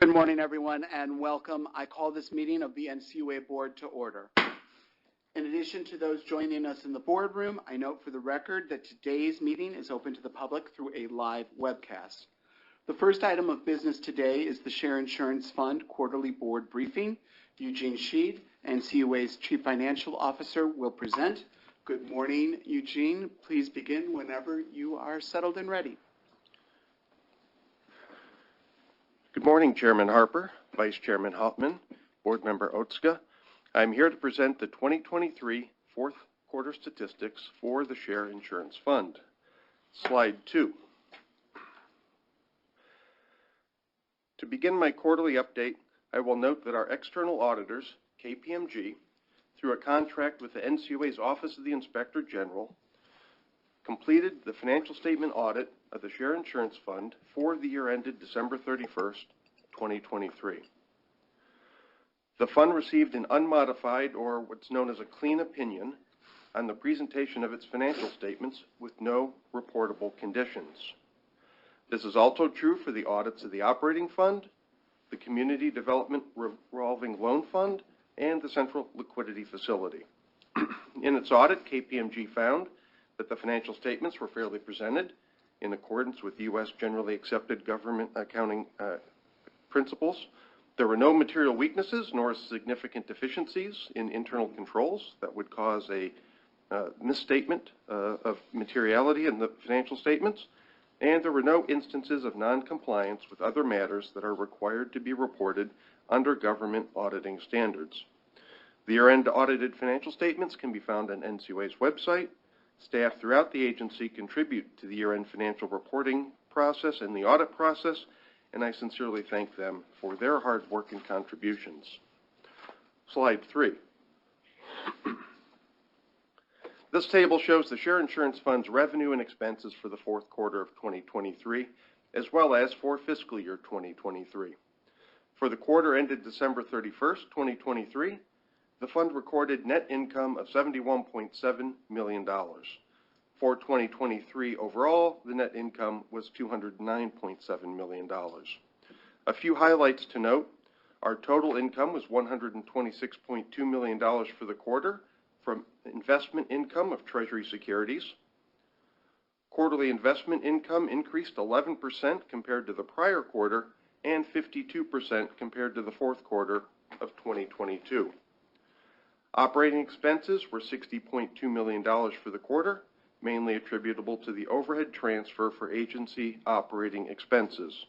Good morning, everyone, and welcome. I call this meeting of the NCUA Board to order. In addition to those joining us in the boardroom, I note for the record that today's meeting is open to the public through a live webcast. The first item of business today is the Share Insurance Fund Quarterly Board Briefing. Eugene Sheed, NCUA's Chief Financial Officer, will present. Good morning, Eugene. Please begin whenever you are settled and ready. Good morning, Chairman Harper, Vice Chairman Hoffman, Board Member Otska. I'm here to present the 2023 fourth quarter statistics for the Share Insurance Fund. Slide 2. To begin my quarterly update, I will note that our external auditors, KPMG, through a contract with the NCUA's Office of the Inspector General, completed the financial statement audit of the Share Insurance Fund for the year ended December 31st, 2023. The fund received an unmodified, or what's known as a clean opinion, on the presentation of its financial statements with no reportable conditions. This is also true for the audits of the operating fund, the Community Development Revolving Loan Fund, and the Central Liquidity Facility. In its audit, KPMG found that the financial statements were fairly presented in accordance with U.S. generally accepted government accounting principles. There were no material weaknesses nor significant deficiencies in internal controls that would cause a misstatement of materiality in the financial statements, and there were no instances of noncompliance with other matters that are required to be reported under government auditing standards. The year-end audited financial statements can be found on NCUA's website. Staff throughout the agency contribute to the year-end financial reporting process and the audit process, and I sincerely thank them for their hard work and contributions. Slide 3. This table shows the Share Insurance Fund's revenue and expenses for the fourth quarter of 2023, as well as for fiscal year 2023. For the quarter ended December 31st, 2023, the fund recorded net income of $71.7 million. For 2023 overall, the net income was $209.7 million. A few highlights to note: our total income was $126.2 million for the quarter from investment income of Treasury securities. Quarterly investment income increased 11% compared to the prior quarter and 52% compared to the fourth quarter of 2022. Operating expenses were $60.2 million for the quarter, mainly attributable to the overhead transfer for agency operating expenses.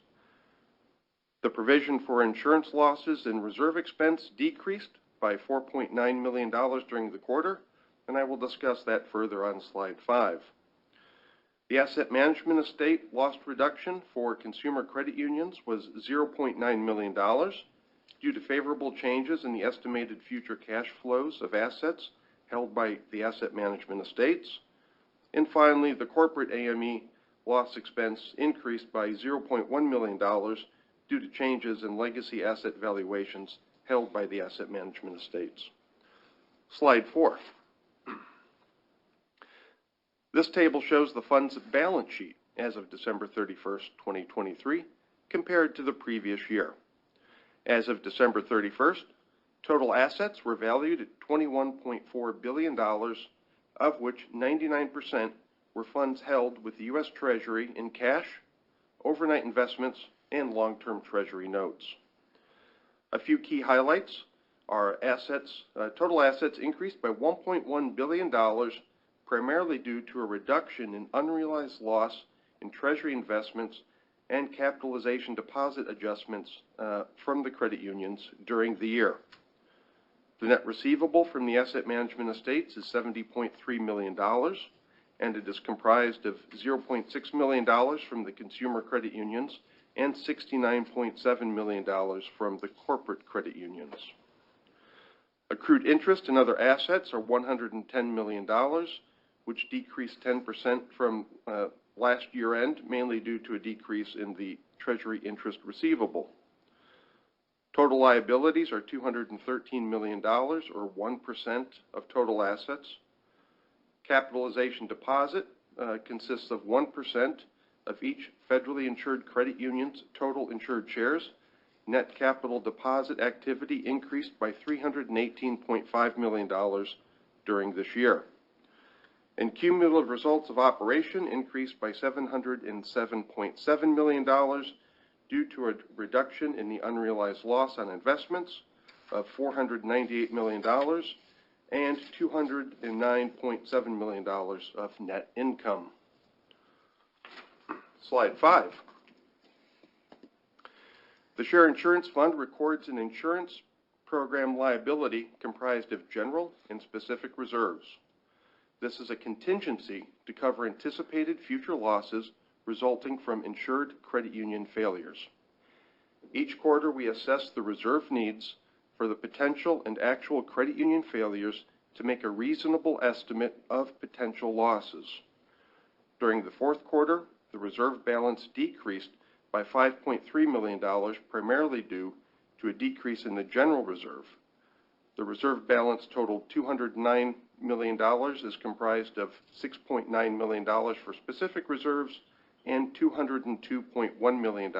The provision for insurance losses and reserve expense decreased by $4.9 million during the quarter, and I will discuss that further on slide 5. The asset management estate loss reduction for consumer credit unions was $0.9 million due to favorable changes in the estimated future cash flows of assets held by the asset management estates. And finally, the corporate AME loss expense increased by $0.1 million due to changes in legacy asset valuations held by the asset management estates. Slide 4. This table shows the fund's balance sheet as of December 31st, 2023, compared to the previous year. As of December 31st, total assets were valued at $21.4 billion, of which 99% were funds held with the U.S. Treasury in cash, overnight investments, and long-term Treasury notes. A few key highlights are total assets increased by $1.1 billion, primarily due to a reduction in unrealized loss in Treasury investments and capitalization deposit adjustments from the credit unions during the year. The net receivable from the asset management estates is $70.3 million, and it is comprised of $0.6 million from the consumer credit unions and $69.7 million from the corporate credit unions. Accrued interest and other assets are $110 million, which decreased 10% from last year-end, mainly due to a decrease in the Treasury interest receivable. Total liabilities are $213 million, or 1% of total assets. Capitalization deposit consists of 1% of each federally insured credit union's total insured shares, net capital deposit activity increased by $318.5 million during this year. And cumulative results of operation increased by $707.7 million due to a reduction in the unrealized loss on investments of $498 million and $209.7 million of net income. Slide 5. The Share Insurance Fund records an insurance program liability comprised of general and specific reserves. This is a contingency to cover anticipated future losses resulting from insured credit union failures. Each quarter, we assess the reserve needs for the potential and actual credit union failures to make a reasonable estimate of potential losses. During the fourth quarter, the reserve balance decreased by $5.3 million, primarily due to a decrease in the general reserve. The reserve balance totaled $209 million, is comprised of $6.9 million for specific reserves and $202.1 million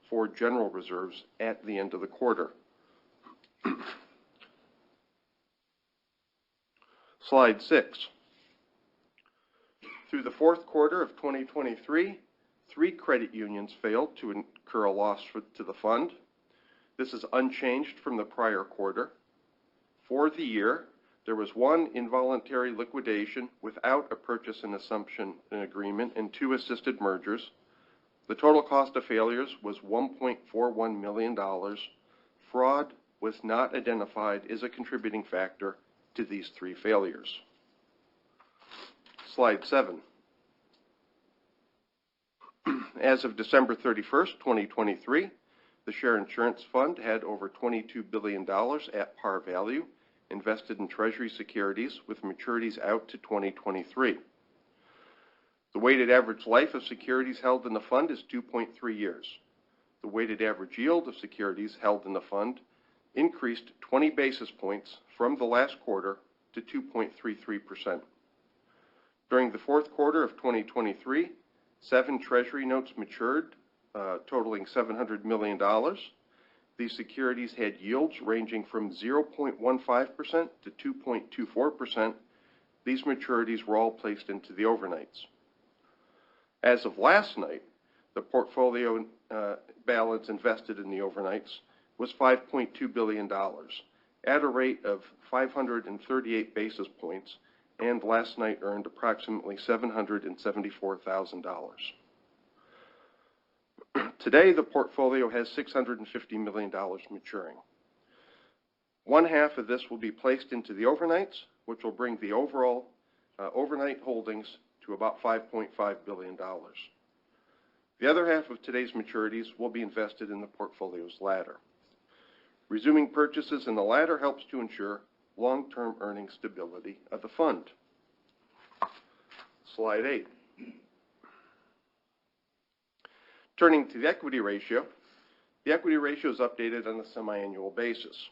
for general reserves at the end of the quarter. Slide 6. Through the fourth quarter of 2023, 3 credit unions failed to incur a loss to the fund. This is unchanged from the prior quarter. For the year, there was 1 involuntary liquidation without a purchase and assumption agreement and 2 assisted mergers. The total cost of failures was $1.41 million. Fraud was not identified as a contributing factor to these 3 failures. Slide 7. As of December 31st, 2023, the Share Insurance Fund had over $22 billion at par value invested in Treasury securities with maturities out to 2023. The weighted average life of securities held in the fund is 2.3 years. The weighted average yield of securities held in the fund increased 20 basis points from the last quarter to 2.33%. During the fourth quarter of 2023, 7 Treasury notes matured, totaling $700 million. These securities had yields ranging from 0.15% to 2.24%. These maturities were all placed into the overnights. As of last night, the portfolio balance invested in the overnights was $5.2 billion at a rate of 538 basis points, and last night earned approximately $774,000. Today, the portfolio has $650 million maturing. 1/2 of this will be placed into the overnights, which will bring the overall overnight holdings to about $5.5 billion. The other half of today's maturities will be invested in the portfolio's ladder. Resuming purchases in the ladder helps to ensure long-term earning stability of the fund. Slide 8. Turning to the equity ratio is updated on a semi-annual basis.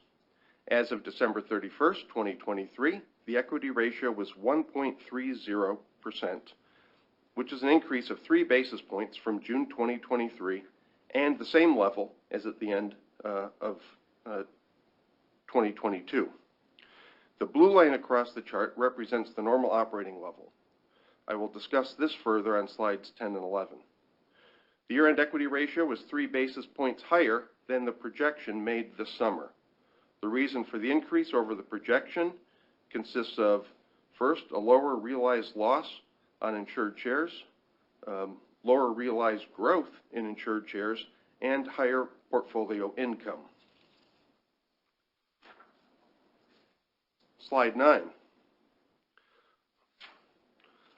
As of December 31st, 2023, the equity ratio was 1.30%, which is an increase of 3 basis points from June 2023 and the same level as at the end of 2022. The blue line across the chart represents the normal operating level. I will discuss this further on slides 10 and 11. The year-end equity ratio was 3 basis points higher than the projection made this summer. The reason for the increase over the projection consists of, first, a lower realized loss on insured shares, lower realized growth in insured shares, and higher portfolio income. Slide 9.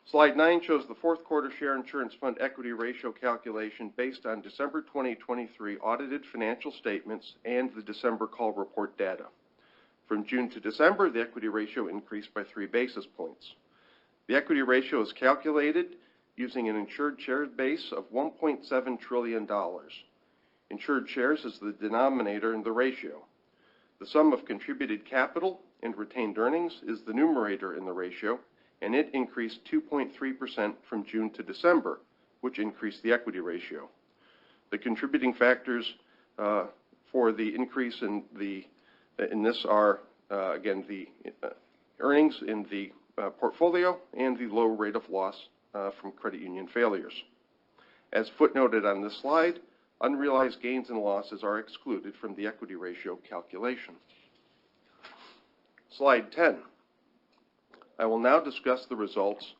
Slide 9 shows the fourth quarter Share Insurance Fund equity ratio calculation based on December 2023 audited financial statements and the December call report data. From June to December, the equity ratio increased by 3 basis points. The equity ratio is calculated using an insured share base of $1.7 trillion. Insured shares is the denominator in the ratio. The sum of contributed capital and retained earnings is the numerator in the ratio, and it increased 2.3% from June to December, which increased the equity ratio. The contributing factors for the increase in this are, again, the earnings in the portfolio and the low rate of loss from credit union failures. As footnoted on this slide, unrealized gains and losses are excluded from the equity ratio calculation. Slide 10. I will now discuss the results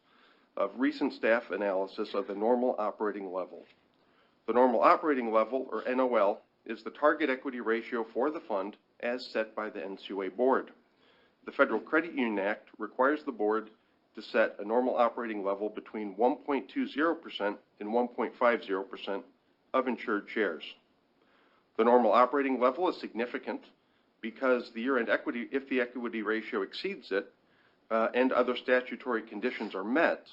of recent staff analysis of the normal operating level. The normal operating level, or NOL, is the target equity ratio for the fund as set by the NCUA board. The Federal Credit Union Act requires the board to set a normal operating level between 1.20% and 1.50% of insured shares. The normal operating level is significant because the year-end equity, if the equity ratio exceeds it and other statutory conditions are met,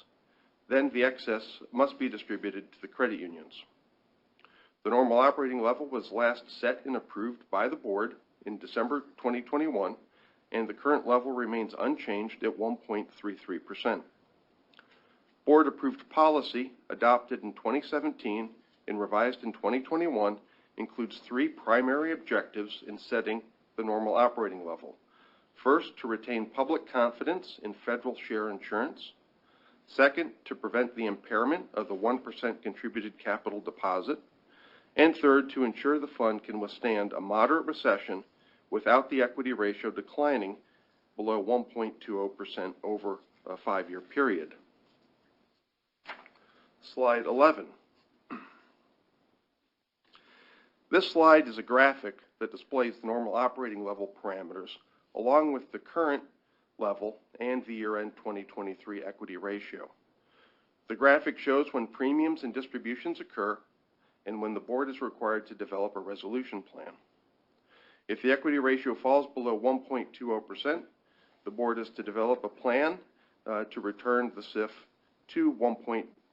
then the excess must be distributed to the credit unions. The normal operating level was last set and approved by the board in December 2021, and the current level remains unchanged at 1.33%. Board-approved policy adopted in 2017 and revised in 2021 includes three primary objectives in setting the normal operating level. First, to retain public confidence in federal share insurance. Second, to prevent the impairment of the 1% contributed capital deposit. And third, to ensure the fund can withstand a moderate recession without the equity ratio declining below 1.20% over a 5-year period. Slide 11. This slide is a graphic that displays the normal operating level parameters along with the current level and the year-end 2023 equity ratio. The graphic shows when premiums and distributions occur and when the board is required to develop a resolution plan. If the equity ratio falls below 1.20%, the board is to develop a plan to return the SIF to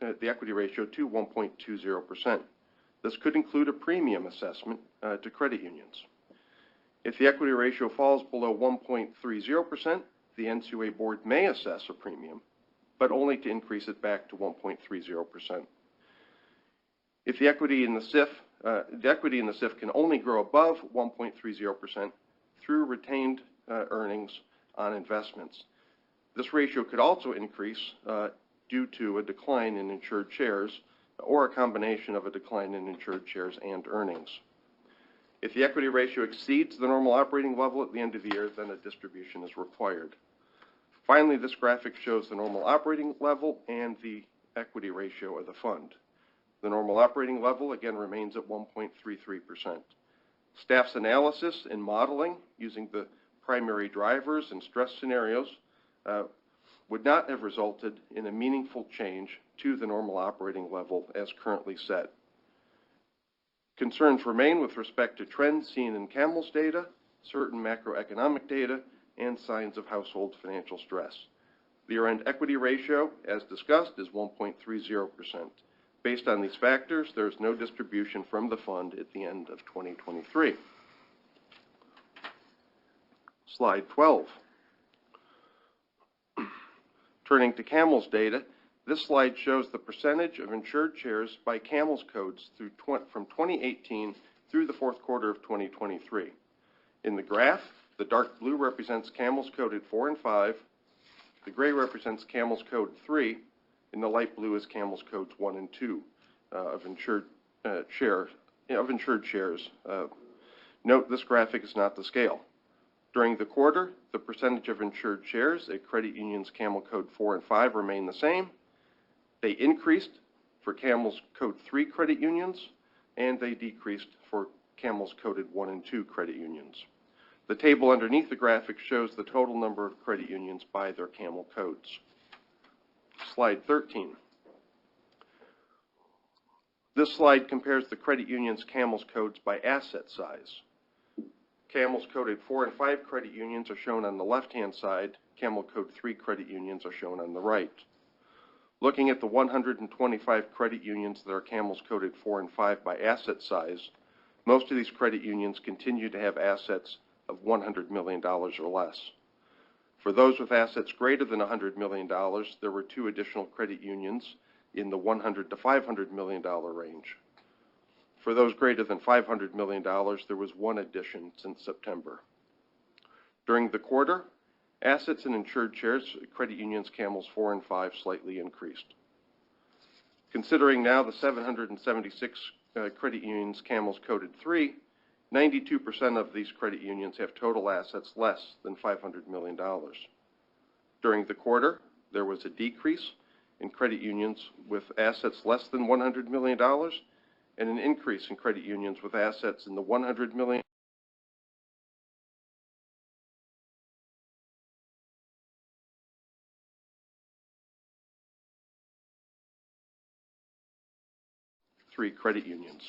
the equity ratio to 1.20%. This could include a premium assessment to credit unions. If the equity ratio falls below 1.30%, the NCUA board may assess a premium, but only to increase it back to 1.30%. If the equity in the SIF can only grow above 1.30% through retained earnings on investments. This ratio could also increase due to a decline in insured shares or a combination of a decline in insured shares and earnings. If the equity ratio exceeds the normal operating level at the end of the year, then a distribution is required. Finally, this graphic shows the normal operating level and the equity ratio of the fund. The normal operating level, again, remains at 1.33%. Staff's analysis and modeling using the primary drivers and stress scenarios would not have resulted in a meaningful change to the normal operating level as currently set. Concerns remain with respect to trends seen in CAMELS data, certain macroeconomic data, and signs of household financial stress. The year-end equity ratio, as discussed, is 1.30%. Based on these factors, there is no distribution from the fund at the end of 2023. Slide 12. Turning to CAMELS data, this slide shows the percentage of insured shares by CAMELS codes from 2018 through the fourth quarter of 2023. In the graph, the dark blue represents CAMELS coded 4 and 5, the gray represents CAMELS code 3, and the light blue is CAMELS codes 1 and 2 of insured shares. Note this graphic is not the scale. During the quarter, the percentage of insured shares at credit unions CAMEL code 4 and 5 remain the same. They increased for CAMELS code 3 credit unions, and they decreased for CAMELS coded 1 and 2 credit unions. The table underneath the graphic shows the total number of credit unions by their CAMEL codes. Slide 13. This slide compares the credit union's CAMELS codes by asset size. CAMELS coded 4 and 5 credit unions are shown on the left-hand side. CAMEL code 3 credit unions are shown on the right. Looking at the 125 credit unions that are CAMELS coded 4 and 5 by asset size, most of these credit unions continue to have assets of $100 million or less. For those with assets greater than $100 million, there were 2 additional credit unions in the $100 to $500 million range. For those greater than $500 million, there was one addition since September. During the quarter, assets in insured shares, credit unions, Camels 4 and 5 slightly increased. Considering now the 776 credit unions, Camels coded 3, 92% of these credit unions have total assets less than $500 million. During the quarter, there was a decrease in credit unions with assets less than $100 million and an increase in credit unions with assets in the $100 million. Three credit unions.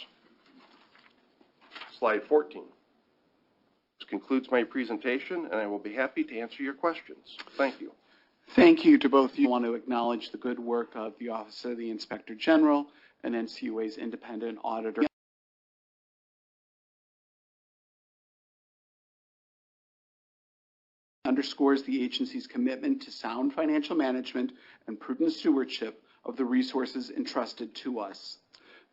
Slide 14. This concludes my presentation, and I will be happy to answer your questions. Thank you. Thank you to both of you. I want to acknowledge the good work of the Office of the Inspector General and NCUA's independent auditor. Underscores the agency's commitment to sound financial management and prudent stewardship of the resources entrusted to us.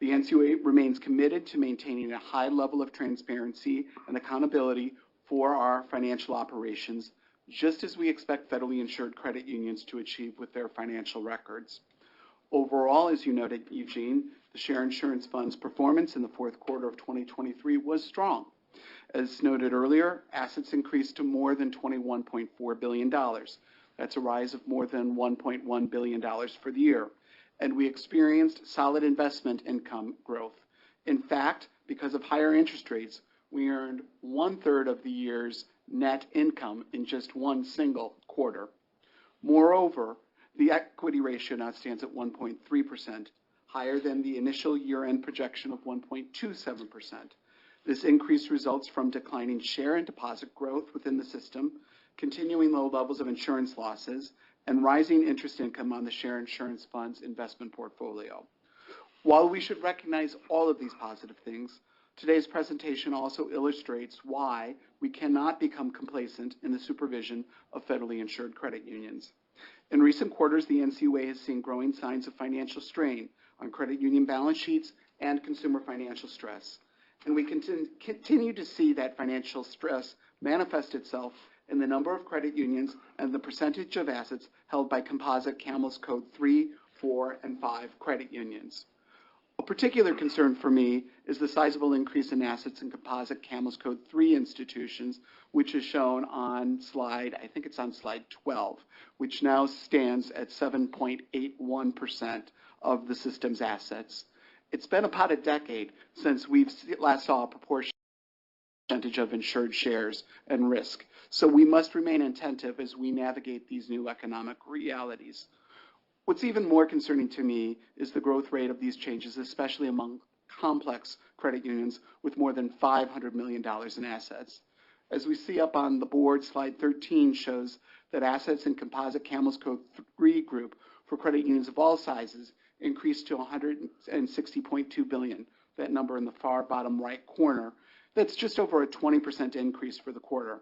The NCUA remains committed to maintaining a high level of transparency and accountability for our financial operations, just as we expect federally insured credit unions to achieve with their financial records. Overall, as you noted, Eugene, the Share Insurance Fund's performance in the fourth quarter of 2023 was strong. As noted earlier, assets increased to more than $21.4 billion. That's a rise of more than $1.1 billion for the year. And we experienced solid investment income growth. In fact, because of higher interest rates, we earned 1/3 of the year's net income in just one single quarter. Moreover, the equity ratio now stands at 1.3%, higher than the initial year-end projection of 1.27%. This increase results from declining share and deposit growth within the system, continuing low levels of insurance losses, and rising interest income on the Share Insurance Fund's investment portfolio. While we should recognize all of these positive things, today's presentation also illustrates why we cannot become complacent in the supervision of federally insured credit unions. In recent quarters, the NCUA has seen growing signs of financial strain on credit union balance sheets and consumer financial stress. And we continue to see that financial stress manifest itself in the number of credit unions and the percentage of assets held by composite Camels Code 3, 4, and 5 credit unions. A particular concern for me is the sizable increase in assets in composite Camels Code 3 institutions, which is shown on slide, I think it's on slide 12, which now stands at 7.81% of the system's assets. It's been about a decade since we last saw a proportion of insured shares and risk. So we must remain attentive as we navigate these new economic realities. What's even more concerning to me is the growth rate of these changes, especially among complex credit unions with more than $500 million in assets. As we see up on the board, slide 13 shows that assets in composite Camels Code 3 group for credit unions of all sizes increased to $160.2 billion, that number in the far bottom right corner. That's just over a 20% increase for the quarter.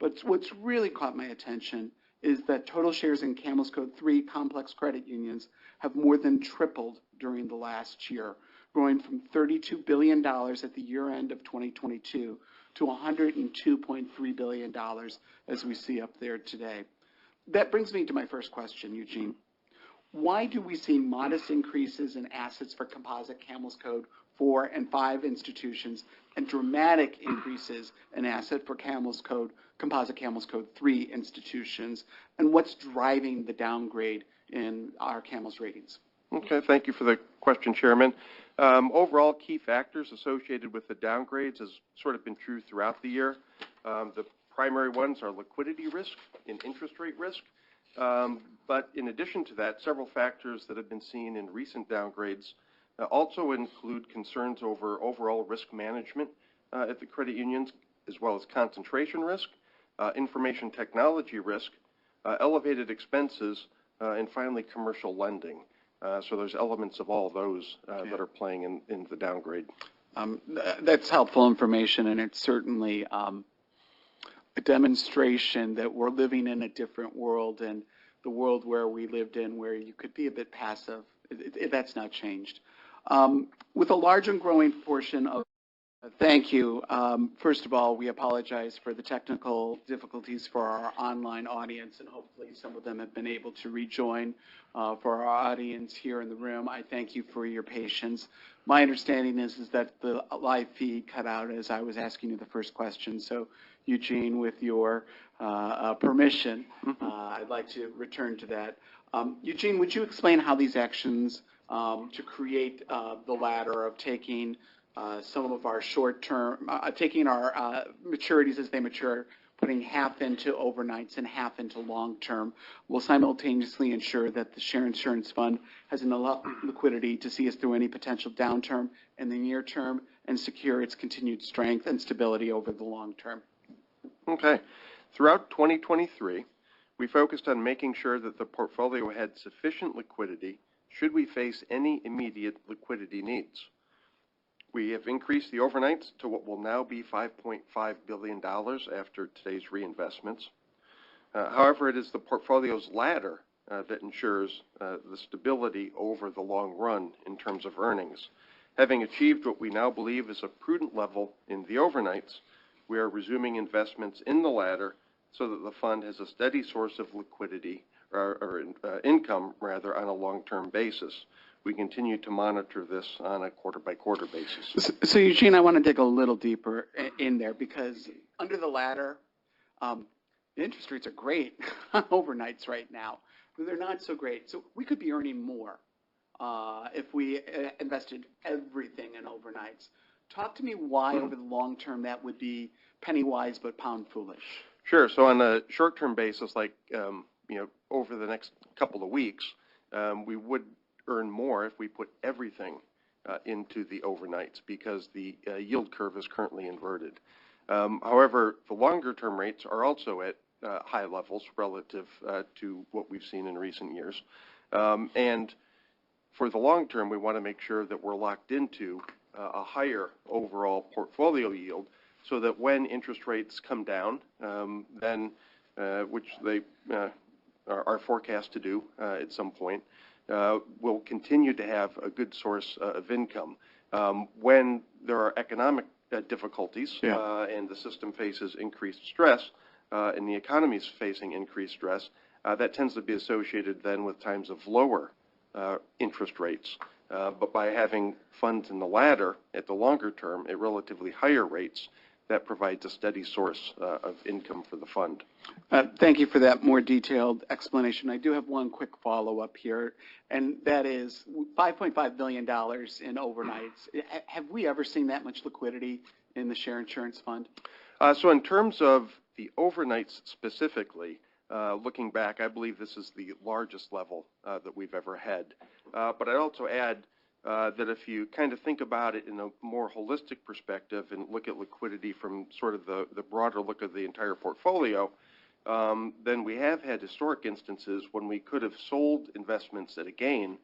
But what's really caught my attention is that total shares in Camels Code 3 complex credit unions have more than tripled during the last year, growing from $32 billion at the year end of 2022 to $102.3 billion as we see up there today. That brings me to my first question, Eugene. Why do we see modest increases in assets for composite Camels Code 4 and 5 institutions and dramatic increases in asset for composite Camels Code 3 institutions? And what's driving the downgrade in our Camels ratings? Okay, thank you for the question, Chairman. Overall, key factors associated with the downgrades has sort of been true throughout the year. The primary ones are liquidity risk and interest rate risk. But in addition to that, several factors that have been seen in recent downgrades also include concerns over overall risk management at the credit unions, as well as concentration risk, information technology risk, elevated expenses, and finally commercial lending. So there's elements of all those that are playing in the downgrade. That's helpful information, and it's certainly a demonstration that we're living in a different world, and the world where we lived in where you could be a bit passive, that's not changed. With a large and growing portion of Thank you. First of all, we apologize for the technical difficulties for our online audience, and hopefully some of them have been able to rejoin. For our audience here in the room, I thank you for your patience. My understanding is that the live feed cut out as I was asking you the first question. So, Eugene, with your permission, I'd like to return to that. Eugene, would you explain how these actions to create the ladder of taking some of our short-term, taking our maturities as they mature, putting half into overnights and half into long-term, will simultaneously ensure that the Share Insurance Fund has enough liquidity to see us through any potential downturn in the near term and secure its continued strength and stability over the long term. Okay. Throughout 2023, we focused on making sure that the portfolio had sufficient liquidity should we face any immediate liquidity needs. We have increased the overnights to what will now be $5.5 billion after today's reinvestments. However, it is the portfolio's ladder that ensures the stability over the long run in terms of earnings. Having achieved what we now believe is a prudent level in the overnights, we are resuming investments in the ladder so that the fund has a steady source of liquidity or income, rather, on a long-term basis. We continue to monitor this on a quarter-by-quarter basis. So, Eugene, I want to dig a little deeper in there because under the ladder, the interest rates are great on overnights right now. But they're not so great. So we could be earning more if we invested everything in overnights. Talk to me why over the long term that would be penny wise but pound foolish. Sure. So on a short-term basis, like over the next couple of weeks, we would earn more if we put everything into the overnights because the yield curve is currently inverted. However, the longer-term rates are also at high levels relative to what we've seen in recent years. And for the long term, we want to make sure that we're locked into a higher overall portfolio yield so that when interest rates come down, then which they are forecast to do at some point, will continue to have a good source of income. When there are economic difficulties and the system faces increased stress and the economy is facing increased stress, that tends to be associated then with times of lower interest rates. But by having funds in the ladder at the longer term at relatively higher rates, that provides a steady source of income for the fund. Thank you for that more detailed explanation. I do have one quick follow-up here, and that is $5.5 billion in overnights. Have we ever seen that much liquidity in the Share Insurance Fund? So in terms of the overnights specifically, looking back, I believe this is the largest level that we've ever had. But I'd also add that if you kind of think about it in a more holistic perspective and look at liquidity from sort of the broader look of the entire portfolio, then we have had historic instances when we could have sold investments at a gain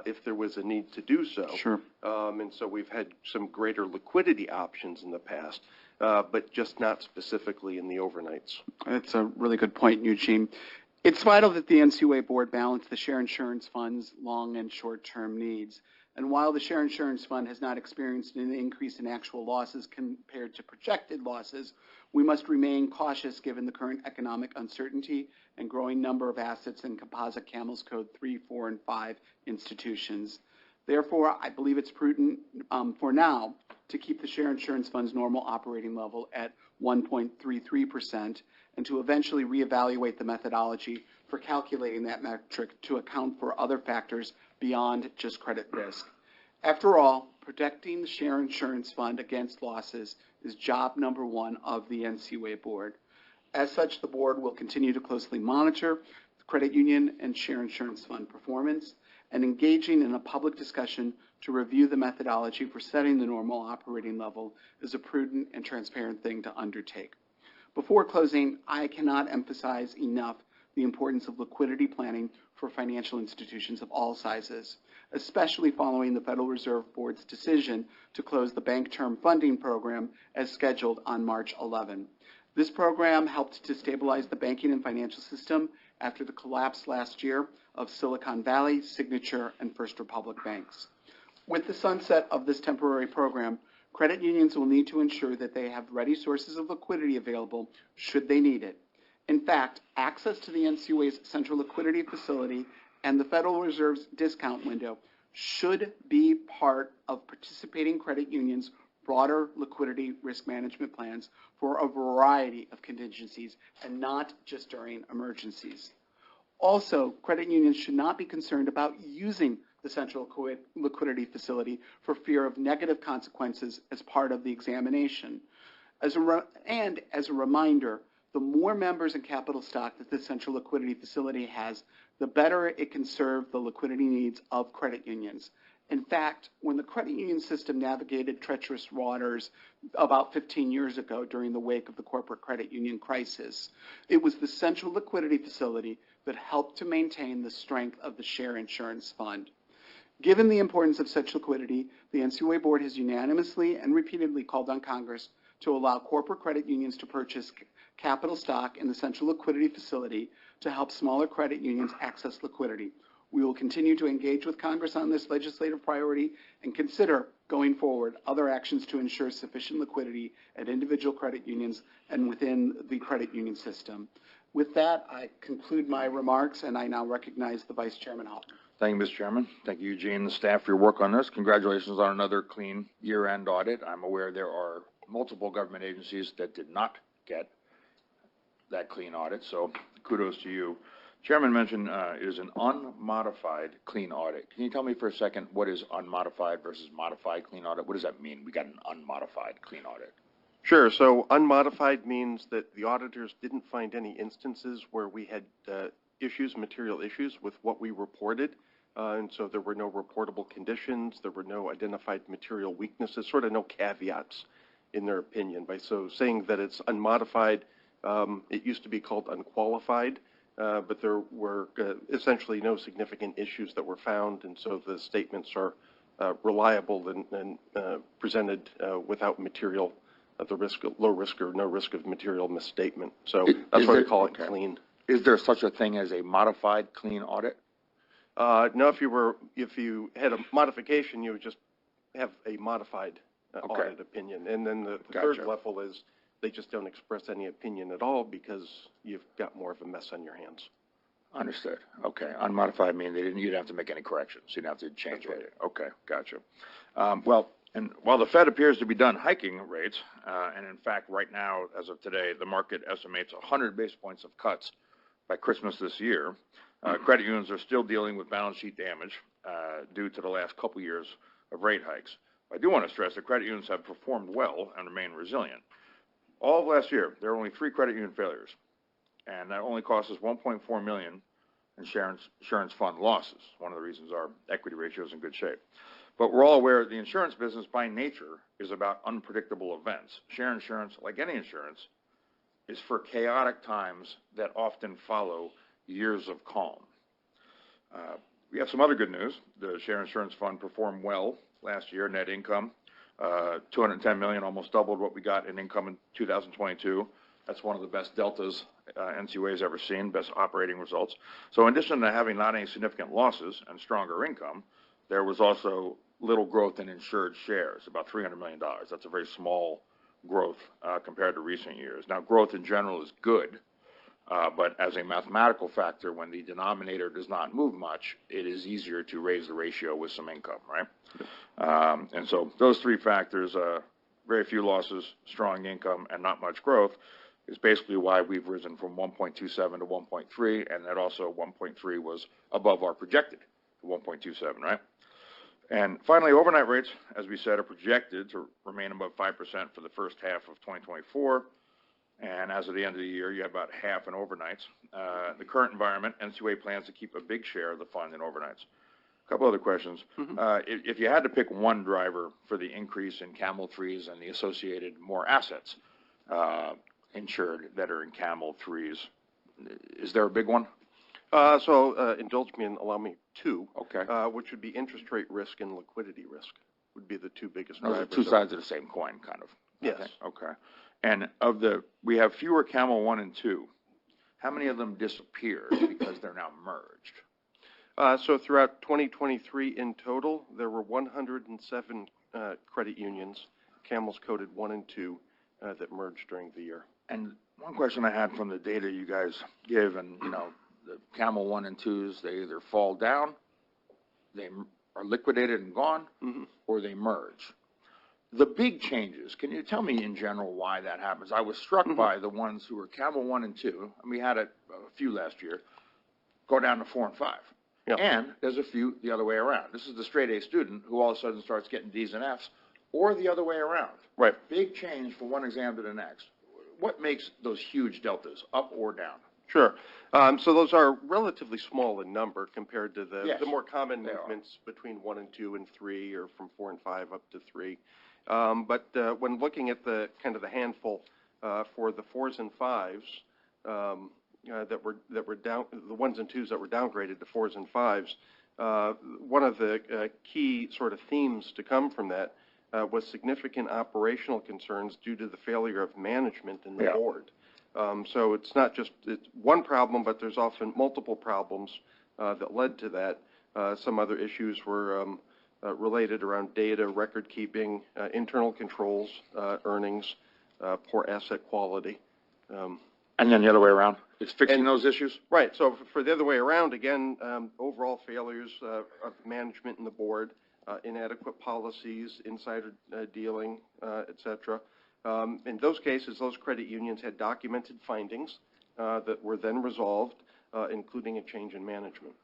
if there was a need to do so. Sure. And so we've had some greater liquidity options in the past, but just not specifically in the overnights. That's a really good point, Eugene. It's vital that the NCUA board balance the Share Insurance Fund's long and short-term needs. And while the Share Insurance Fund has not experienced an increase in actual losses compared to projected losses, we must remain cautious given the current economic uncertainty and growing number of assets in Composite Camels Code 3, 4, and 5 institutions. Therefore, I believe it's prudent for now to keep the Share Insurance Fund's normal operating level at 1.33% and to eventually reevaluate the methodology for calculating that metric to account for other factors beyond just credit risk. After all, protecting the Share Insurance Fund against losses is job number one of the NCUA board. As such, the board will continue to closely monitor the credit union and Share Insurance Fund performance and engaging in a public discussion to review the methodology for setting the normal operating level is a prudent and transparent thing to undertake. Before closing, I cannot emphasize enough the importance of liquidity planning for financial institutions of all sizes, especially following the Federal Reserve Board's decision to close the Bank Term Funding Program as scheduled on March 11. This program helped to stabilize the banking and financial system after the collapse last year of Silicon Valley, Signature, and First Republic banks. With the sunset of this temporary program, credit unions will need to ensure that they have ready sources of liquidity available should they need it. In fact, access to the NCUA's central liquidity facility and the Federal Reserve's discount window should be part of participating credit unions' broader liquidity risk management plans for a variety of contingencies and not just during emergencies. Also, credit unions should not be concerned about using the central liquidity facility for fear of negative consequences as part of the examination. As a reminder, the more members and capital stock that the central liquidity facility has, the better it can serve the liquidity needs of credit unions. In fact, when the credit union system navigated treacherous waters about 15 years ago during the wake of the corporate credit union crisis, it was the central liquidity facility that helped to maintain the strength of the share insurance fund. Given the importance of such liquidity, the NCUA board has unanimously and repeatedly called on Congress to allow corporate credit unions to purchase capital stock in the central liquidity facility to help smaller credit unions access liquidity. We will continue to engage with Congress on this legislative priority and consider, going forward, other actions to ensure sufficient liquidity at individual credit unions and within the credit union system. With that, I conclude my remarks, and I now recognize the Vice Chairman Hall. Thank you, Mr. Chairman. Thank you, Eugene, and the staff for your work on this. Congratulations on another clean year-end audit. I'm aware there are multiple government agencies that did not get that clean audit, so kudos to you. Chairman mentioned it is an unmodified clean audit. Can you tell me for a second what is unmodified versus modified clean audit? What does that mean? We got an unmodified clean audit. Sure. So unmodified means that the auditors didn't find any instances where we had material issues with what we reported. And so there were no reportable conditions. There were no identified material weaknesses, sort of no caveats in their opinion. By so saying that it's unmodified, it used to be called unqualified. But there were essentially no significant issues that were found, and so the statements are reliable and presented without material, low risk or no risk of material misstatement. So that's why we call it clean. Is there such a thing as a modified clean audit? No, if you had a modification, you would just have a modified audit opinion, and then the third level is they just don't express any opinion at all because you've got more of a mess on your hands. Understood. Okay. Unmodified means you didn't have to make any corrections. You didn't have to change it. Okay. Gotcha. And while the Fed appears to be done hiking rates, and in fact, right now, as of today, the market estimates 100 basis points of cuts by Christmas this year, credit unions are still dealing with balance sheet damage due to the last couple years of rate hikes. I do want to stress that credit unions have performed well and remain resilient. All of last year, there were only 3 credit union failures, and that only cost us $1.4 million in insurance fund losses. One of the reasons our equity ratio is in good shape. But we're all aware that the insurance business by nature is about unpredictable events. Share insurance, like any insurance, is for chaotic times that often follow years of calm. We have some other good news. The share insurance fund performed well last year, net income. $210 million, almost doubled what we got in income in 2022. That's one of the best deltas NCUA has ever seen, best operating results. So in addition to having not any significant losses and stronger income, there was also little growth in insured shares, about $300 million. That's a very small growth compared to recent years. Now, growth in general is good, but as a mathematical factor, when the denominator does not move much, it is easier to raise the ratio with some income, right? And so those 3 factors, very few losses, strong income, and not much growth, is basically why we've risen from 1.27 to 1.3, and that also 1.3 was above our projected 1.27, right? And finally, overnight rates, as we said, are projected to remain above 5% for the first half of 2024. And as of the end of the year, you have about half in overnights. The current environment, NCUA plans to keep a big share of the fund in overnights. A couple other questions. If you had to pick one driver for the increase in Camel 3s and the associated more assets insured that are in Camel 3s, is there a big one? So indulge me and allow me 2, okay. Which would be interest rate risk and liquidity risk would be the 2 biggest Those drivers. are 2 sides of the same coin, kind of. Yes. Okay. And we have fewer Camel 1 and 2. How many of them disappeared because they're now merged? So throughout 2023 in total, there were 107 credit unions, Camels coded 1 and 2, that merged during the year. And one question I had from the data you guys give, and the Camel 1 and 2s, they either fall down, they are liquidated and gone, or they merge. The big changes, can you tell me in general why that happens? I was struck by the ones who were Camel 1 and 2, and we had a few last year, go down to 4 and 5. Yep. And there's a few the other way around. This is the straight A student who all of a sudden starts getting D's and F's, or the other way around. Right. Big change from one exam to the next. What makes those huge deltas, up or down? Sure. So those are relatively small in number compared to the more common movements between 1 and 2 and 3, or from 4 and 5 up to 3. But when looking at the kind of the handful for the 4s and 5s that were down, the 1s and 2s that were downgraded to 4s and 5s, one of the key sort of themes to come from that was significant operational concerns due to the failure of management in the board. So it's not just one problem, but there's often multiple problems that led to that. Some other issues were related around data, record keeping, internal controls, earnings, poor asset quality. And then the other way around, it's fixing those issues? Right. So for the other way around, again, overall failures of management and the board, inadequate policies, insider dealing, et cetera. In those cases, those credit unions had documented findings that were then resolved, including a change in management.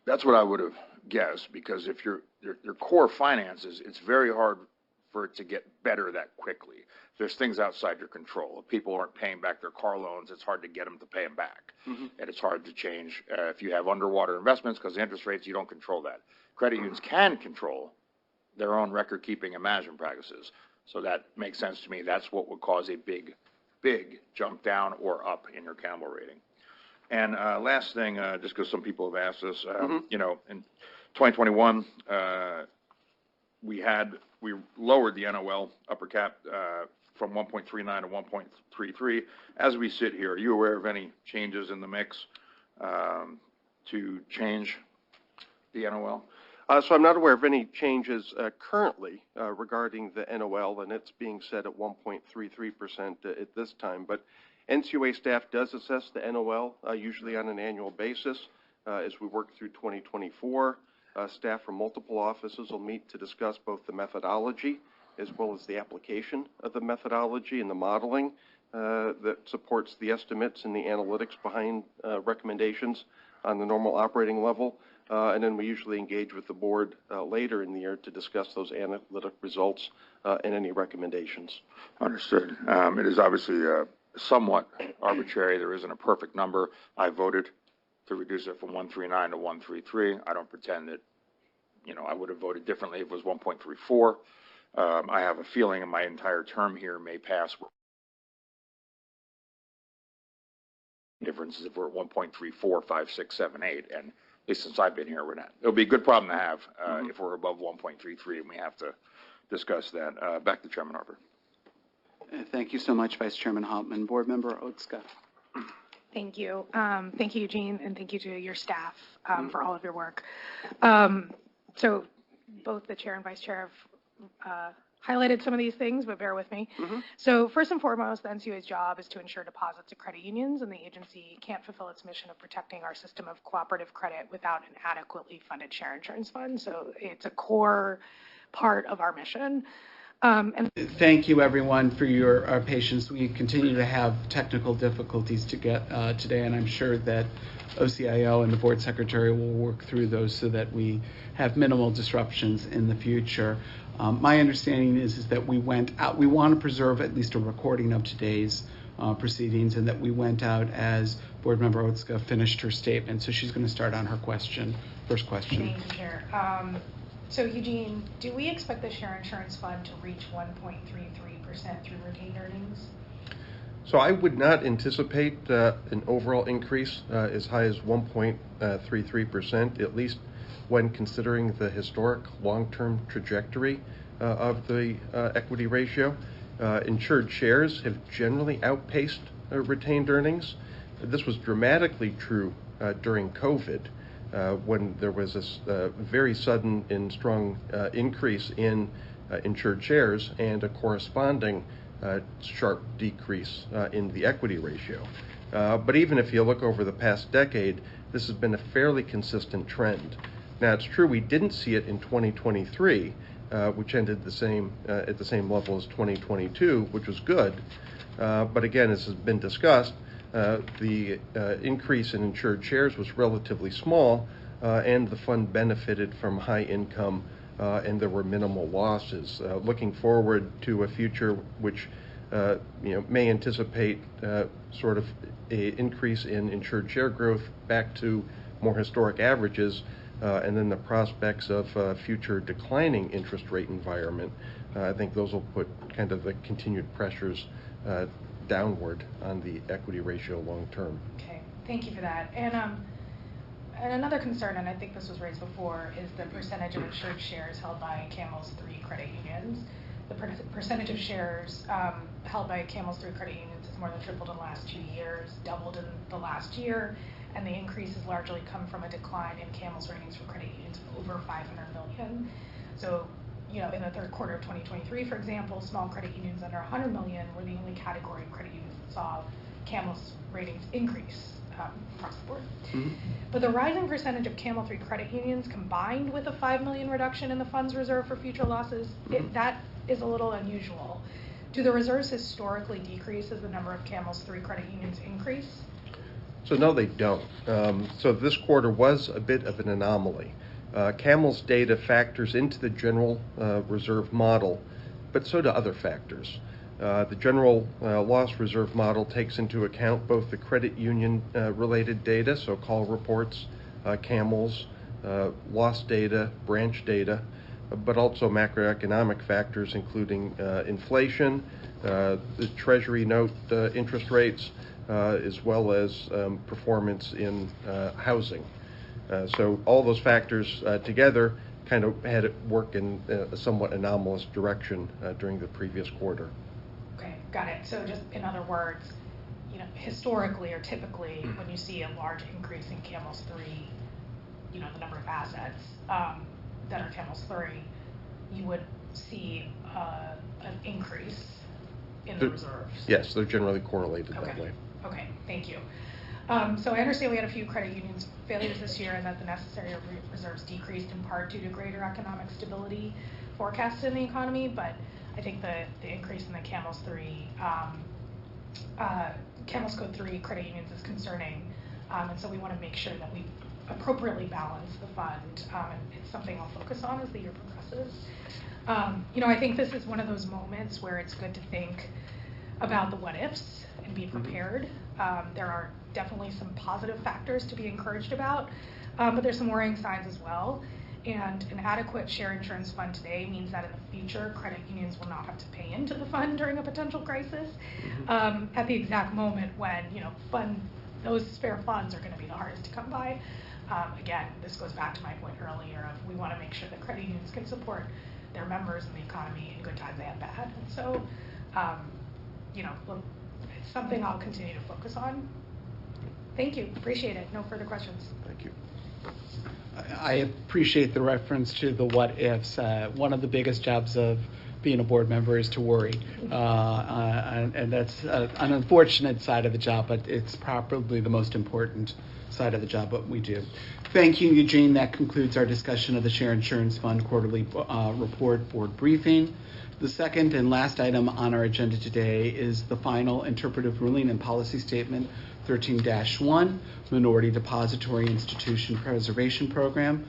That's what I would have guessed, because if your core finances, it's very hard for it to get better that quickly. There's things outside your control. If people aren't paying back their car loans, it's hard to get them to pay them back. And it's hard to change if you have underwater investments, because the interest rates, you don't control that. Credit unions can control their own record keeping and management practices. So that makes sense to me. That's what would cause a big, big jump down or up in your Camel rating. And last thing, just because some people have asked us, in 2021, we lowered the NOL upper cap from 1.39 to 1.33. As we sit here, are you aware of any changes in the mix to change the NOL? So I'm not aware of any changes currently regarding the NOL, and it's being set at 1.33% at this time. But NCUA staff does assess the NOL usually on an annual basis. As we work through 2024, staff from multiple offices will meet to discuss both the methodology as well as the application of the methodology and the modeling that supports the estimates and the analytics behind recommendations on the normal operating level. And then we usually engage with the board later in the year to discuss those analytic results and any recommendations. Understood. It is obviously somewhat arbitrary. There isn't a perfect number. I voted to reduce it from 139 to 133. I don't pretend that, I would have voted differently if it was 1.34. I have a feeling in my entire term here may pass. Difference is if we're at 1.34, 5, 6, 7, 8, and at least since I've been here, we're not. It'll be a good problem to have if we're above 1.33, and we have to discuss that. Back to Chairman Harper. Thank you so much, Vice Chairman Hauptman. Board Member Otska. Thank you. Thank you, Eugene, and thank you to your staff for all of your work. So both the chair and vice chair have highlighted some of these things, but bear with me. So first and foremost, the NCUA's job is to ensure deposits to credit unions, and the agency can't fulfill its mission of protecting our system of cooperative credit without an adequately funded share insurance fund. So it's a core part of our mission. Thank you, everyone, for your patience. We continue to have technical difficulties to get today, and I'm sure that OCIO and the board secretary will work through those so that we have minimal disruptions in the future. My understanding is that we went out. We want to preserve at least a recording of today's proceedings, and that we went out as Board Member Otska finished her statement. So she's going to start on her question. First question. Thank you, Chair. So, Eugene, do we expect the share insurance fund to reach 1.33% through retained earnings? So I would not anticipate an overall increase as high as 1.33%, at least when considering the historic long-term trajectory of the equity ratio. Insured shares have generally outpaced retained earnings. This was dramatically true during COVID. when there was this very sudden and strong increase in insured shares and a corresponding sharp decrease in the equity ratio. But even if you look over the past decade, this has been a fairly consistent trend. Now, it's true we didn't see it in 2023, which ended at the same level as 2022, which was good. But again, as has been discussed, the increase in insured shares was relatively small, and the fund benefited from high income, and there were minimal losses. Looking forward to a future which may anticipate sort of an increase in insured share growth back to more historic averages, and then the prospects of future declining interest rate environment, I think those will put kind of the continued pressures downward on the equity ratio long term. Okay, thank you for that. And another concern, and I think this was raised before, is the percentage of insured shares held by CAMEL's 3 credit unions. The percentage of shares held by CAMEL's 3 credit unions has more than tripled in the last 2 years, doubled in the last year, and the increase has largely come from a decline in CAMEL's ratings for credit unions of over $500 million. So, in the third quarter of 2023, for example, small credit unions under $100 million were the only category of credit unions that saw CAMEL's ratings increase across the board. Mm-hmm. But the rising percentage of CAMEL 3 credit unions, combined with a $5 million reduction in the fund's reserve for future losses, that is a little unusual. Do the reserves historically decrease as the number of CAMEL's 3 credit unions increase? So no, they don't. So this quarter was a bit of an anomaly. CAMEL's data factors into the general reserve model, but so do other factors. The general loss reserve model takes into account both the credit union related data, so call reports, CAMELs, loss data, branch data, but also macroeconomic factors including inflation, the Treasury note interest rates, as well as performance in housing. So all those factors together kind of had it work in a somewhat anomalous direction during the previous quarter. Okay, got it. So just in other words, historically or typically, when you see a large increase in CAMEL's 3, the number of assets that are CAMEL's 3, you would see an increase in the reserves. Yes, they're generally correlated that way. Okay, thank you. So I understand we had a few credit unions failures this year and that the necessary reserves decreased in part due to greater economic stability forecasted in the economy, but I think the increase in the CAMEL's Code 3 credit unions is concerning, and so we want to make sure that we appropriately balance the fund, and it's something I'll focus on as the year progresses. I think this is one of those moments where it's good to think about the what-ifs and be prepared. There are definitely some positive factors to be encouraged about, but there's some worrying signs as well. And an adequate share insurance fund today means that in the future, credit unions will not have to pay into the fund during a potential crisis at the exact moment when those spare funds are going to be the hardest to come by. Again, this goes back to my point earlier of we want to make sure that credit unions can support their members in the economy in good times and bad. And so, it's something I'll continue to focus on. Thank you. Appreciate it. No further questions. Thank you. I appreciate the reference to the what ifs. One of the biggest jobs of being a board member is to worry. And that's an unfortunate side of the job, but it's probably the most important side of the job, what we do. Thank you, Eugene. That concludes our discussion of the Share Insurance Fund quarterly report board briefing. The second and last item on our agenda today is the final interpretive ruling and policy statement 13-1, Minority Depository Institution Preservation Program.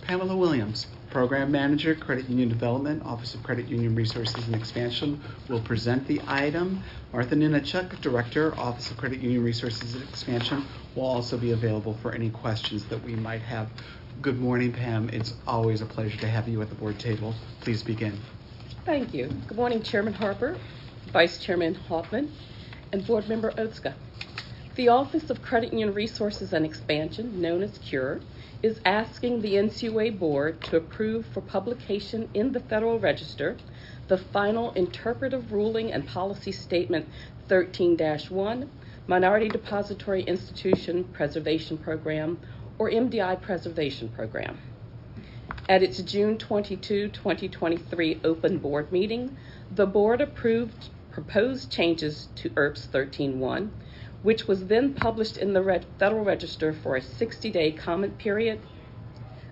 Pamela Williams, Program Manager, Credit Union Development, Office of Credit Union Resources and Expansion, will present the item. Martha Ninachuk, Director, Office of Credit Union Resources and Expansion, will also be available for any questions that we might have. Good morning, Pam. It's always a pleasure to have you at the board table. Please begin. Thank you. Good morning, Chairman Harper, Vice Chairman Hoffman, and Board Member Otska. The Office of Credit Union Resources and Expansion, known as CURE, is asking the NCUA Board to approve for publication in the Federal Register the final interpretive ruling and policy statement 13-1, Minority Depository Institution Preservation Program, or MDI preservation program. At its June 22, 2023 open board meeting, the board approved proposed changes to IRPS 13.1, which was then published in the Federal Register for a 60-day comment period.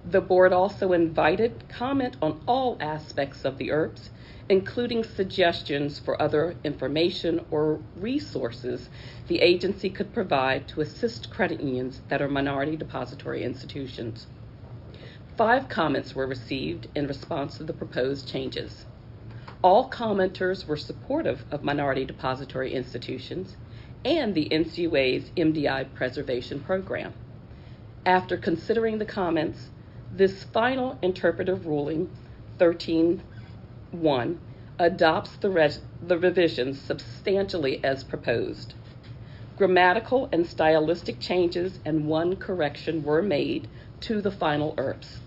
The board also invited comment on all aspects of the IRPS, including suggestions for other information or resources the agency could provide to assist credit unions that are minority depository institutions. 5 comments were received in response to the proposed changes. All commenters were supportive of minority depository institutions and the NCUA's MDI preservation program. After considering the comments, this final interpretive ruling, 13.1, adopts the revisions substantially as proposed. Grammatical and stylistic changes and 1 correction were made to the final IRPS.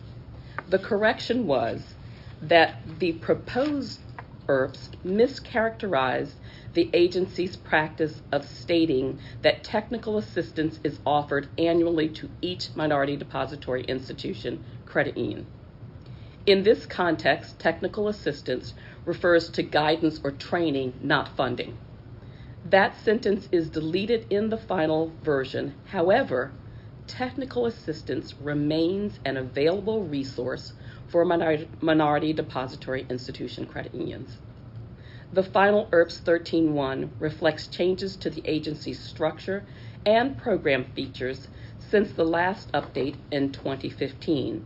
The correction was that the proposed IRPS mischaracterized the agency's practice of stating that technical assistance is offered annually to each minority depository institution credit union. In this context, technical assistance refers to guidance or training, not funding. That sentence is deleted in the final version. However, technical assistance remains an available resource for minority depository institution credit unions. The final IRPS 13.1 reflects changes to the agency's structure and program features since the last update in 2015,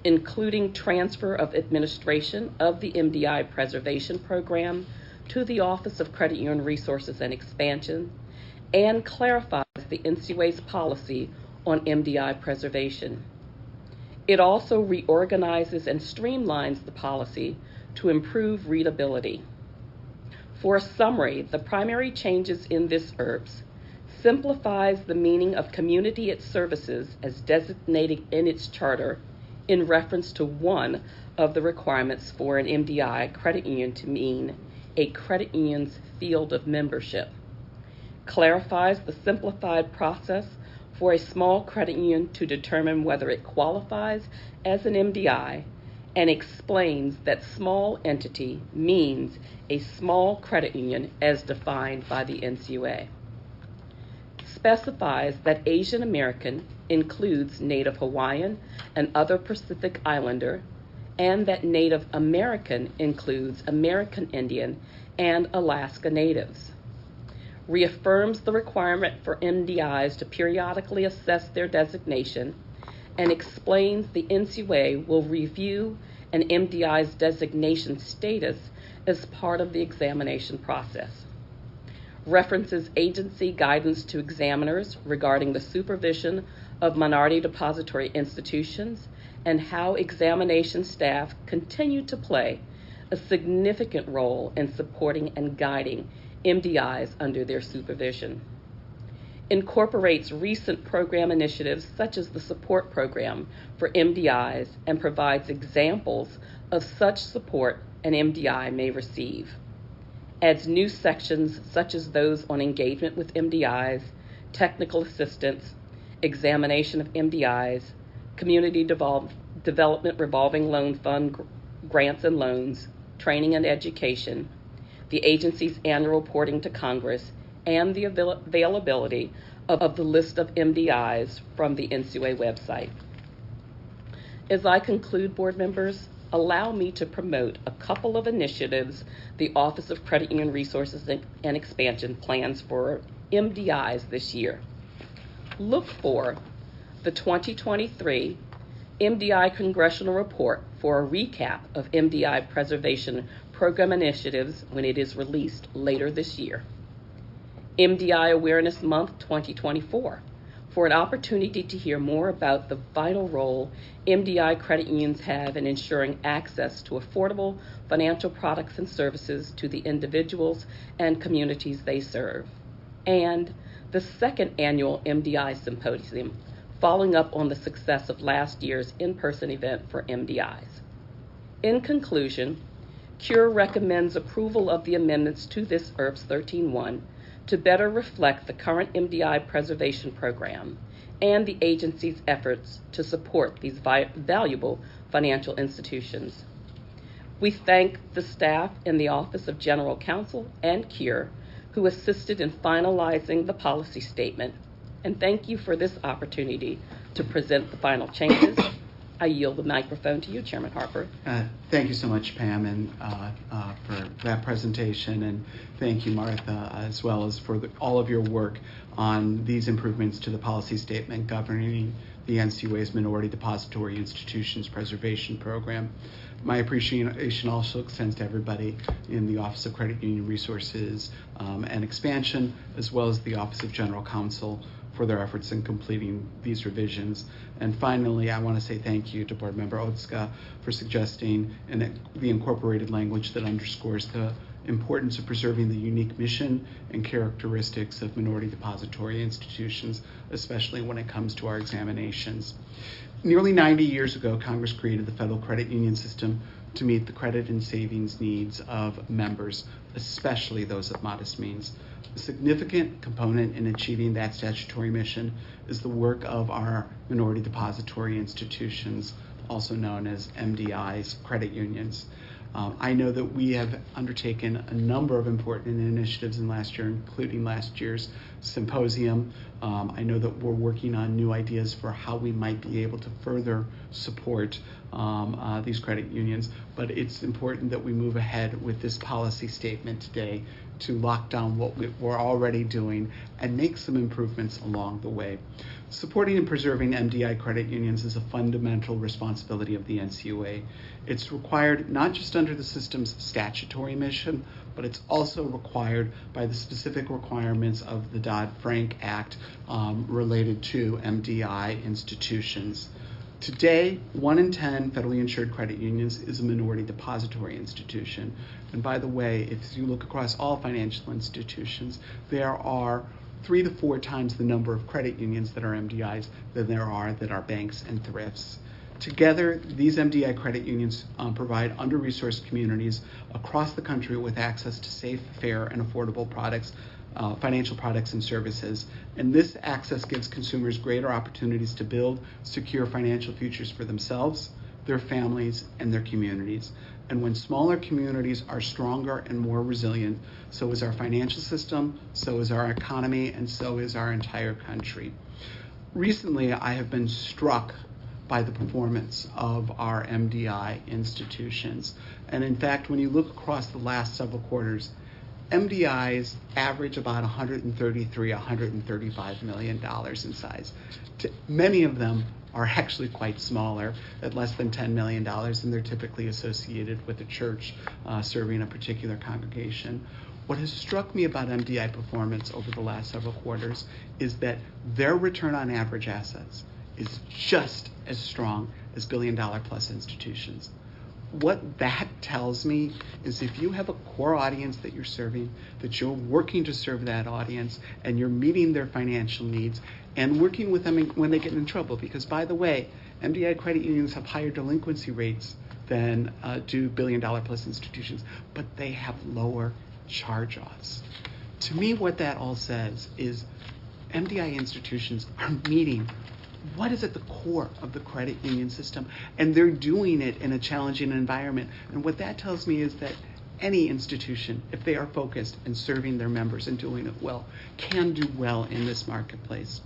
including transfer of administration of the MDI preservation program to the Office of Credit Union Resources and Expansion, and clarifies the NCUA's policy on MDI preservation. It also reorganizes and streamlines the policy to improve readability. For a summary, the primary changes in this IRPS simplifies the meaning of community services as designated in its charter in reference to one of the requirements for an MDI credit union to mean a credit union's field of membership, clarifies the simplified process for a small credit union to determine whether it qualifies as an MDI, and explains that small entity means a small credit union as defined by the NCUA. Specifies that Asian American includes Native Hawaiian and other Pacific Islander, and that Native American includes American Indian and Alaska Natives. Reaffirms the requirement for MDIs to periodically assess their designation, and explains the NCUA will review an MDI's designation status as part of the examination process. References agency guidance to examiners regarding the supervision of minority depository institutions and how examination staff continue to play a significant role in supporting and guiding MDIs under their supervision. Incorporates recent program initiatives such as the support program for MDIs and provides examples of such support an MDI may receive. Adds new sections such as those on engagement with MDIs, technical assistance, examination of MDIs, community development revolving loan fund grants and loans, training and education, the agency's annual reporting to Congress, and the availability of the list of MDIs from the NCUA website. As I conclude, board members, allow me to promote a couple of initiatives the Office of Credit Union Resources and Expansion plans for MDIs this year. Look for the 2023 MDI Congressional Report for a recap of MDI preservation program initiatives when it is released later this year. MDI Awareness Month 2024 for an opportunity to hear more about the vital role MDI credit unions have in ensuring access to affordable financial products and services to the individuals and communities they serve. And the second annual MDI Symposium, following up on the success of last year's in-person event for MDIs. In conclusion, CURE recommends approval of the amendments to this IRPS 13.1 to better reflect the current MDI preservation program and the agency's efforts to support these valuable financial institutions. We thank the staff in the Office of General Counsel and CURE who assisted in finalizing the policy statement, and thank you for this opportunity to present the final changes. I yield the microphone to you, Chairman Harper. Thank you so much, Pam, and for that presentation, and thank you, Martha, as well as for all of your work on these improvements to the policy statement governing the NCUA's Minority Depository Institutions Preservation Program. My appreciation also extends to everybody in the Office of Credit Union Resources and Expansion, as well as the Office of General Counsel for their efforts in completing these revisions. And finally, I want to say thank you to Board Member Otska for suggesting the incorporated language that underscores the importance of preserving the unique mission and characteristics of minority depository institutions, especially when it comes to our examinations. Nearly 90 years ago, Congress created the federal credit union system to meet the credit and savings needs of members, especially those of modest means. A significant component in achieving that statutory mission is the work of our minority depository institutions, also known as MDIs, credit unions. I know that we have undertaken a number of important initiatives in last year, including last year's symposium. I know that we're working on new ideas for how we might be able to further support these credit unions, but it's important that we move ahead with this policy statement today to lock down what we're already doing and make some improvements along the way. Supporting and preserving MDI credit unions is a fundamental responsibility of the NCUA. It's required not just under the system's statutory mission, but it's also required by the specific requirements of the Dodd-Frank Act related to MDI institutions. Today, 1 in 10 federally insured credit unions is a minority depository institution. And by the way, if you look across all financial institutions, there are 3 to 4 times the number of credit unions that are MDIs than there are that are banks and thrifts. Together, these MDI credit unions provide under-resourced communities across the country with access to safe, fair, and affordable products, financial products and services. And this access gives consumers greater opportunities to build secure financial futures for themselves, their families, and their communities. And when smaller communities are stronger and more resilient, so is our financial system, so is our economy, and so is our entire country. Recently, I have been struck by the performance of our MDI institutions. And in fact, when you look across the last several quarters, MDIs average about $133, $135 million in size. Many of them are actually quite smaller, at less than $10 million, and they're typically associated with a church serving a particular congregation. What has struck me about MDI performance over the last several quarters is that their return on average assets is just as strong as billion-dollar-plus institutions. What that tells me is if you have a core audience that you're serving, that you're working to serve that audience, and you're meeting their financial needs, and working with them when they get in trouble. Because, by the way, MDI credit unions have higher delinquency rates than do billion-dollar-plus institutions, but they have lower charge-offs. To me, what that all says is MDI institutions are meeting what is at the core of the credit union system, and they're doing it in a challenging environment. And what that tells me is that any institution, if they are focused and serving their members and doing it well, can do well in this marketplace.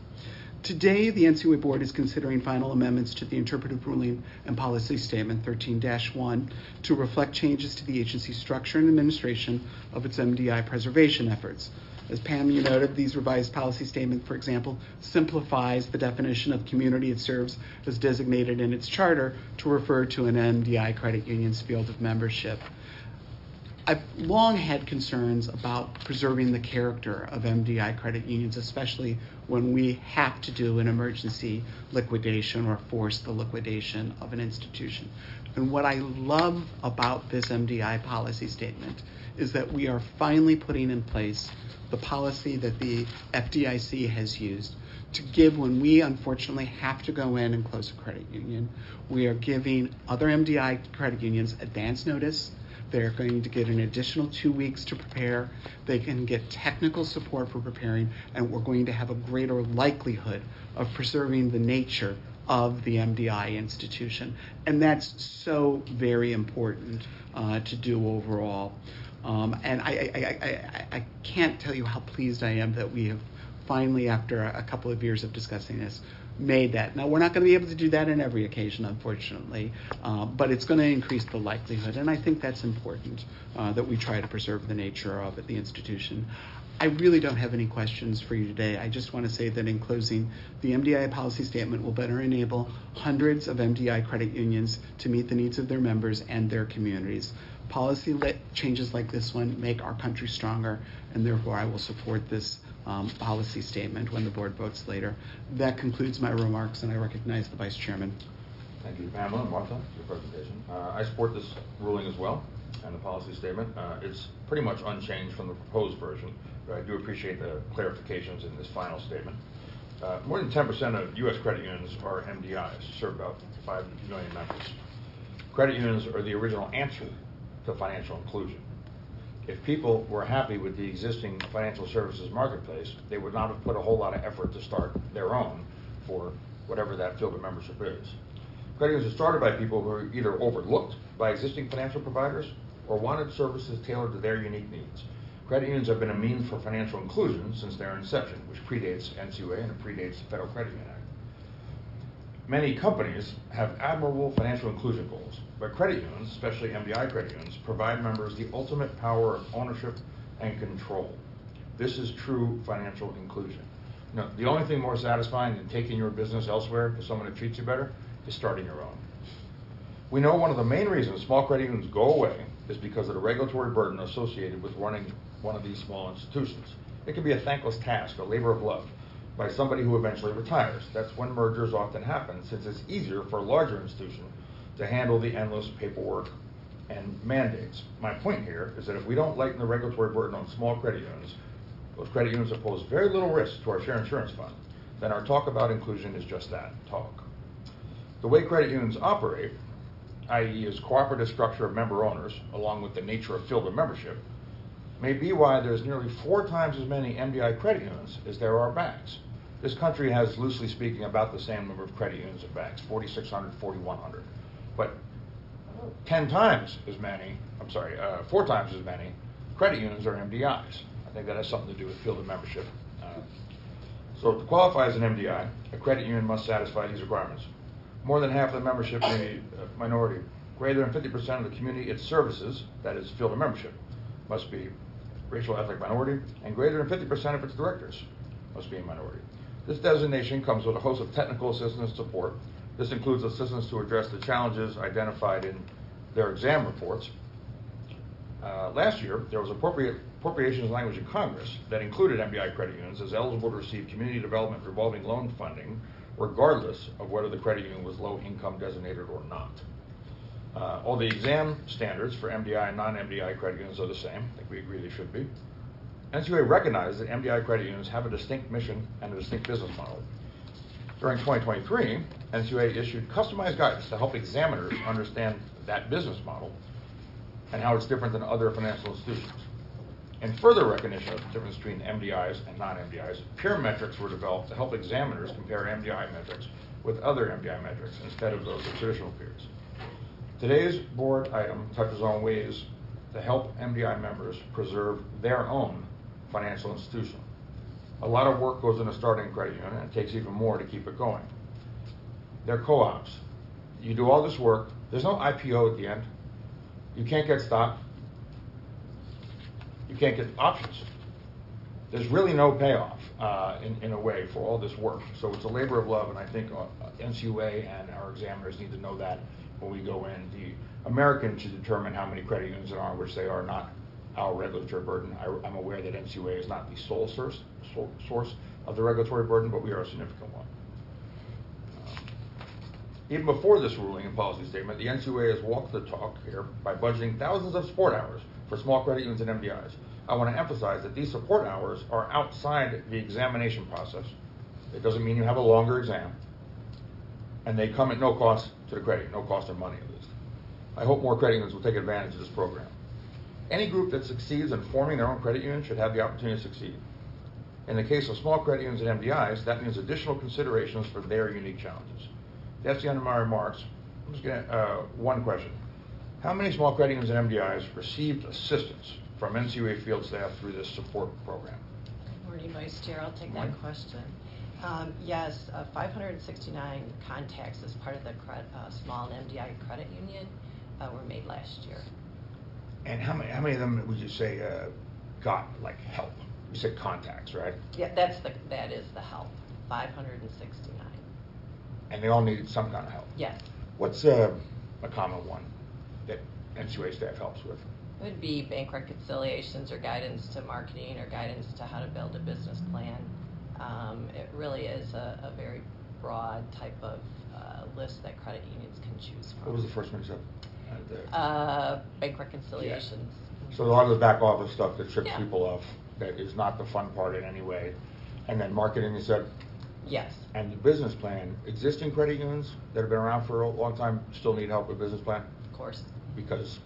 Today, the NCUA Board is considering final amendments to the Interpretive Ruling and Policy Statement 13-1 to reflect changes to the agency's structure and administration of its MDI preservation efforts. As Pam, you noted, these revised policy statement, for example, simplifies the definition of community it serves as designated in its charter to refer to an MDI credit union's field of membership. I've long had concerns about preserving the character of MDI credit unions, especially when we have to do an emergency liquidation or force the liquidation of an institution. And what I love about this MDI policy statement is that we are finally putting in place the policy that the FDIC has used to give when we unfortunately have to go in and close a credit union. We are giving other MDI credit unions advance notice. They're going to get an additional 2 weeks to prepare. They can get technical support for preparing, and we're going to have a greater likelihood of preserving the nature of the MDI institution. And that's so very important to do overall. And I can't tell you how pleased I am that we have finally, after a couple of years of discussing this, made that. Now, we're not going to be able to do that on every occasion, unfortunately, but it's going to increase the likelihood, and I think that's important, that we try to preserve the nature of the institution. I really don't have any questions for you today. I just want to say that in closing, the MDI policy statement will better enable hundreds of MDI credit unions to meet the needs of their members and their communities. Policy changes like this one make our country stronger, and therefore I will support this policy statement when the board votes later. That concludes my remarks, and I recognize the Vice Chairman. Thank you, Pamela and Martha, for your presentation. I support this ruling as well, and the policy statement. It's pretty much unchanged from the proposed version, but I do appreciate the clarifications in this final statement. More than 10% of U.S. credit unions are MDIs, serve about 5 million members. Credit unions are the original answer to financial inclusion. If people were happy with the existing financial services marketplace, they would not have put a whole lot of effort to start their own for whatever that field of membership is. Credit unions are started by people who are either overlooked by existing financial providers or wanted services tailored to their unique needs. Credit unions have been a means for financial inclusion since their inception, which predates NCUA and it predates the Federal Credit Union Act. Many companies have admirable financial inclusion goals, but credit unions, especially MDI credit unions, provide members the ultimate power of ownership and control. This is true financial inclusion. Now, the only thing more satisfying than taking your business elsewhere for someone who treats you better is starting your own. We know one of the main reasons small credit unions go away is because of the regulatory burden associated with running one of these small institutions. It can be a thankless task, a labor of love, by somebody who eventually retires. That's when mergers often happen, since it's easier for a larger institution to handle the endless paperwork and mandates. My point here is that if we don't lighten the regulatory burden on small credit unions, those credit unions that pose very little risk to our share insurance fund, then our talk about inclusion is just that, talk. The way credit unions operate, i.e. is cooperative structure of member owners, along with the nature of field of membership, may be why there's nearly 4 times as many MDI credit unions as there are banks. This country has, loosely speaking, about the same number of credit unions and banks, 4,600, 4,100. But 4 times as many credit unions are MDIs. I think that has something to do with field of membership. So to qualify as an MDI, a credit union must satisfy these requirements. More than half of the membership may be a minority. Greater than 50% of the community it services, that is field of membership, must be racial ethnic minority, and greater than 50% of its directors must be a minority. This designation comes with a host of technical assistance support. This includes assistance to address the challenges identified in their exam reports. Last year, there was appropriations language in Congress that included MDI credit unions as eligible to receive community development revolving loan funding, regardless of whether the credit union was low income designated or not. All the exam standards for MDI and non-MDI credit unions are the same. I think we agree they should be. NCUA recognizes that MDI credit unions have a distinct mission and a distinct business model. During 2023, NCUA issued customized guidance to help examiners understand that business model and how it's different than other financial institutions. In further recognition of the difference between MDIs and non-MDIs, peer metrics were developed to help examiners compare MDI metrics with other MDI metrics instead of those of traditional peers. Today's board item touches on ways to help MDI members preserve their own financial institution. A lot of work goes into starting a credit union, and it takes even more to keep it going. They're co-ops. You do all this work, there's no IPO at the end. You can't get stock. You can't get options. There's really no payoff in a way for all this work. So it's a labor of love, and I think NCUA and our examiners need to know that when we go in. The American should determine how many credit unions there are, which they are not our regulatory burden. I'm aware that NCUA is not the sole source of the regulatory burden, but we are a significant one. Even before this ruling and policy statement, the NCUA has walked the talk here by budgeting thousands of support hours for small credit unions and MDIs. I want to emphasize that these support hours are outside the examination process. It doesn't mean you have a longer exam, and they come at no cost to the credit, no cost in money at least. I hope more credit unions will take advantage of this program. Any group that succeeds in forming their own credit union should have the opportunity to succeed. In the case of small credit unions and MDIs, that means additional considerations for their unique challenges. That's the end of my remarks. I'm just going to, one question. How many small credit unions and MDIs received assistance from NCUA field staff through this support program? Good morning, Vice Chair. I'll take Morning. that question. Yes, 569 contacts as part of the small and MDI credit union were made last year. And how many of them would you say got like help? You said contacts, right? Yeah, that is the help. 569. And they all needed some kind of help. Yes. What's a common one that NCUA staff helps with? It would be bank reconciliations or guidance to marketing or guidance to how to build a business plan. It really is a very broad type of list that credit unions can choose from. What was the first one you said? Bank reconciliations. Yeah. So a lot of the back office stuff that trips Yeah. people off, that is not the fun part in any way. And then marketing, you said? Yes. And the business plan, existing credit unions that have been around for a long time still need help with business plan? Of course. Because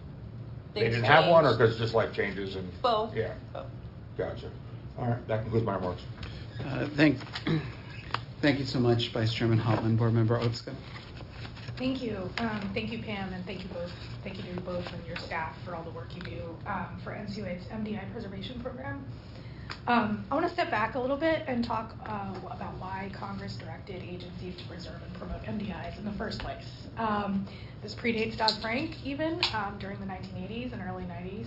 they Things didn't have one, or change. because just life changes? And Both. Yeah. Both. Gotcha. All right, that concludes my remarks. Thank you so much, Vice Chairman Hopman. Board Member Otska. Thank you. Thank you, Pam, and thank you both. Thank you to you both and your staff for all the work you do for NCUA's MDI preservation program. I want to step back a little bit and talk about why Congress directed agencies to preserve and promote MDIs in the first place. This predates Dodd-Frank even. During the 1980s and early 90s,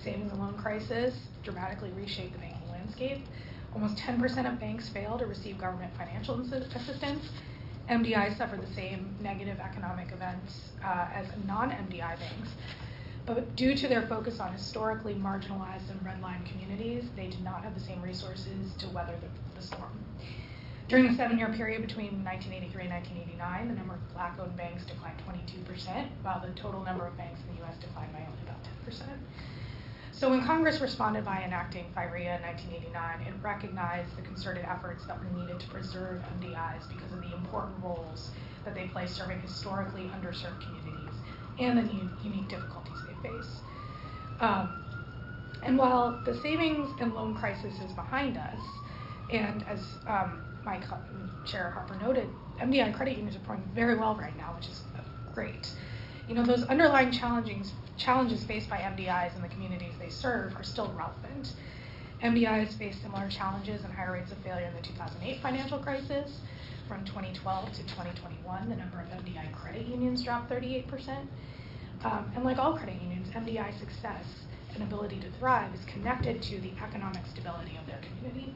savings and loan crisis dramatically reshaped the banking landscape. Almost 10% of banks failed to receive government financial assistance. MDIs suffered the same negative economic events as non-MDI banks. But due to their focus on historically marginalized and redlined communities, they did not have the same resources to weather the storm. During the 7-year period between 1983 and 1989, the number of black-owned banks declined 22%, while the total number of banks in the U.S. declined by only about 10%. So when Congress responded by enacting FIREA in 1989, it recognized the concerted efforts that were needed to preserve MDIs because of the important roles that they play serving historically underserved communities and the unique difficulties they face. And while the savings and loan crisis is behind us, and as my Chair Harper noted, MDI credit unions are performing very well right now, which is great. You know, those underlying challenges faced by MDIs in the communities they serve are still relevant. MDIs face similar challenges and higher rates of failure in the 2008 financial crisis. From 2012 to 2021, the number of MDI credit unions dropped 38%. And like all credit unions, MDI success and ability to thrive is connected to the economic stability of their community.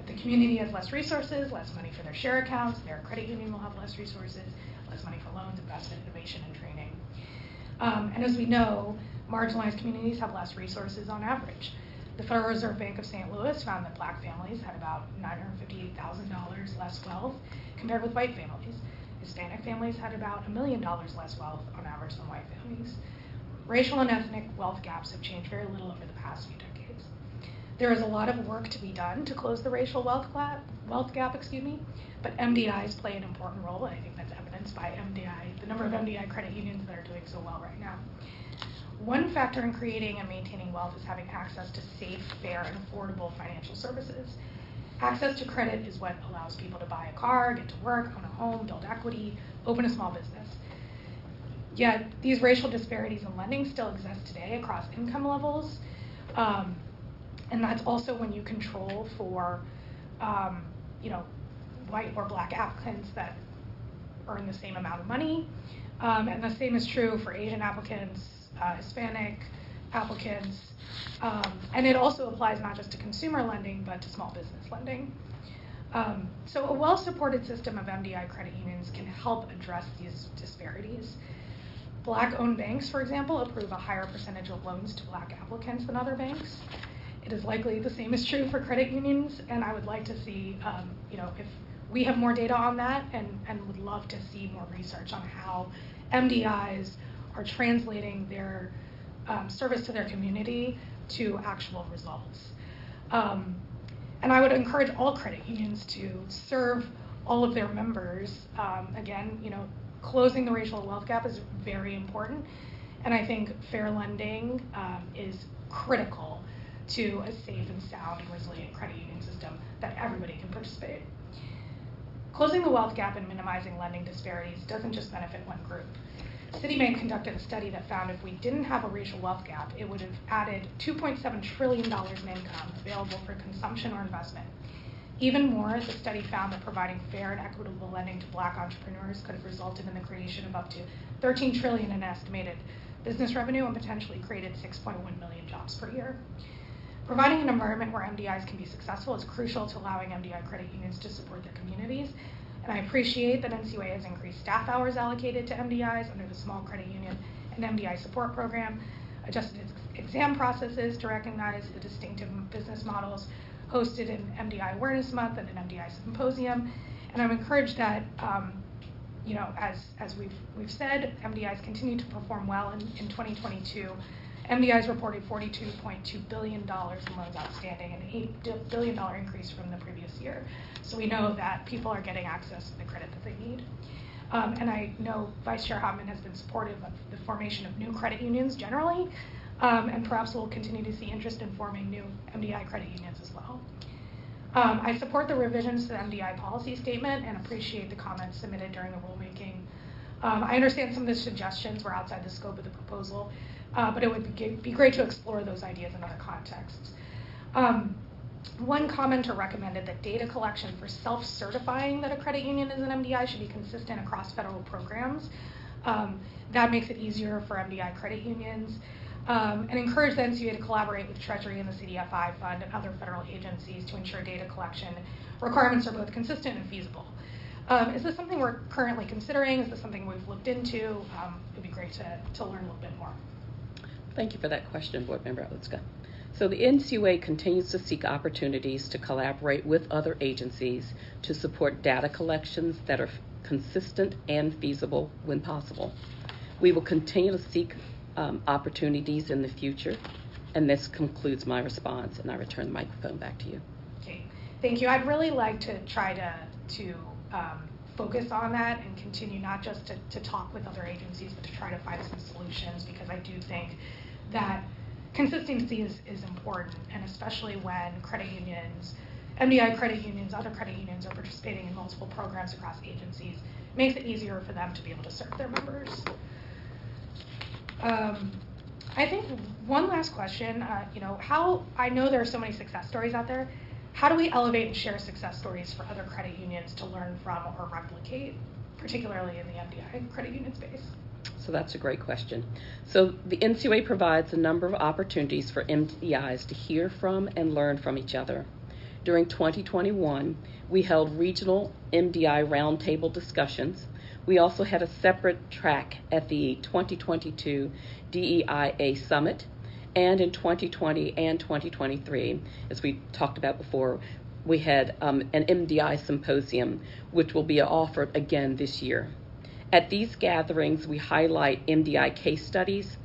If the community has less resources, less money for their share accounts, their credit union will have less resources, less money for loans, investment, innovation, and training. And as we know, marginalized communities have less resources on average. The Federal Reserve Bank of St. Louis found that black families had about $958,000 less wealth compared with white families. Hispanic families had about $1 million less wealth on average than white families. Racial and ethnic wealth gaps have changed very little over the past few decades. There is a lot of work to be done to close the racial wealth gap, but MDIs play an important role, and I think that's evidenced by the number of MDI credit unions that are doing so well right now. One factor in creating and maintaining wealth is having access to safe, fair, and affordable financial services. Access to credit is what allows people to buy a car, get to work, own a home, build equity, open a small business. Yet, these racial disparities in lending still exist today across income levels, and that's also when you control for, white or black applicants that earn the same amount of money, and the same is true for Asian applicants, Hispanic applicants, and it also applies not just to consumer lending, but to small business lending. So a well-supported system of MDI credit unions can help address these disparities. Black-owned banks, for example, approve a higher percentage of loans to black applicants than other banks. It is likely the same is true for credit unions, and I would like to see, if we have more data on that, and would love to see more research on how MDIs are translating their service to their community to actual results. And I would encourage all credit unions to serve all of their members. Again, closing the racial wealth gap is very important. And I think fair lending is critical to a safe and sound and resilient credit union system that everybody can participate. Closing the wealth gap and minimizing lending disparities doesn't just benefit one group. Citibank conducted a study that found if we didn't have a racial wealth gap, it would have added $2.7 trillion in income available for consumption or investment. Even more, the study found that providing fair and equitable lending to Black entrepreneurs could have resulted in the creation of up to $13 trillion in estimated business revenue and potentially created 6.1 million jobs per year. Providing an environment where MDIs can be successful is crucial to allowing MDI credit unions to support their communities. And I appreciate that NCUA has increased staff hours allocated to MDIs under the Small Credit Union and MDI Support Program, adjusted its exam processes to recognize the distinctive business models, hosted an MDI Awareness Month and an MDI Symposium. And I'm encouraged that, as we've said, MDIs continue to perform well in 2022. MDIs reported $42.2 billion in loans outstanding, an $8 billion increase from the previous year. So we know that people are getting access to the credit that they need. And I know Vice Chair Hopman has been supportive of the formation of new credit unions generally, and perhaps we'll continue to see interest in forming new MDI credit unions as well. I support the revisions to the MDI policy statement and appreciate the comments submitted during the rulemaking. I understand some of the suggestions were outside the scope of the proposal, but it would be great to explore those ideas in other contexts. One commenter recommended that data collection for self-certifying that a credit union is an MDI should be consistent across federal programs. That makes it easier for MDI credit unions, and encourage the NCUA to collaborate with Treasury and the CDFI Fund and other federal agencies to ensure data collection requirements are both consistent and feasible. Is this something we're currently considering? Is this something we've looked into? It would be great to learn a little bit more. Thank you for that question, Board Member Otska. So the NCUA continues to seek opportunities to collaborate with other agencies to support data collections that are consistent and feasible when possible. We will continue to seek opportunities in the future, and this concludes my response, and I return the microphone back to you. Okay, thank you. I'd really like to try to focus on that and continue not just to talk with other agencies, but to try to find some solutions, because I do think that consistency is important, and especially when credit unions, MDI credit unions, other credit unions are participating in multiple programs across agencies, it makes it easier for them to be able to serve their members. I think one last question, how, I know there are so many success stories out there. How do we elevate and share success stories for other credit unions to learn from or replicate, particularly in the MDI credit union space? So that's a great question. So the NCUA provides a number of opportunities for MDIs to hear from and learn from each other. During 2021, we held regional MDI roundtable discussions. We also had a separate track at the 2022 DEIA Summit, and in 2020 and 2023, as we talked about before, we had an MDI Symposium, which will be offered again this year. At these gatherings, we highlight MDI case studies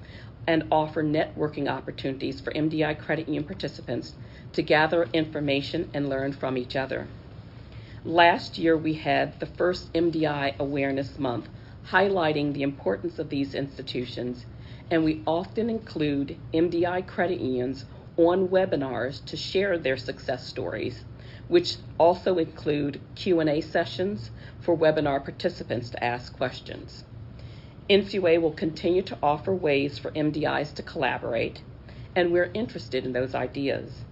and offer networking opportunities for MDI credit union participants to gather information and learn from each other. Last year, we had the first MDI Awareness Month, highlighting the importance of these institutions, and we often include MDI credit unions on webinars to share their success stories, which also include Q&A sessions for webinar participants to ask questions. NCUA will continue to offer ways for MDIs to collaborate, and we're interested in those ideas.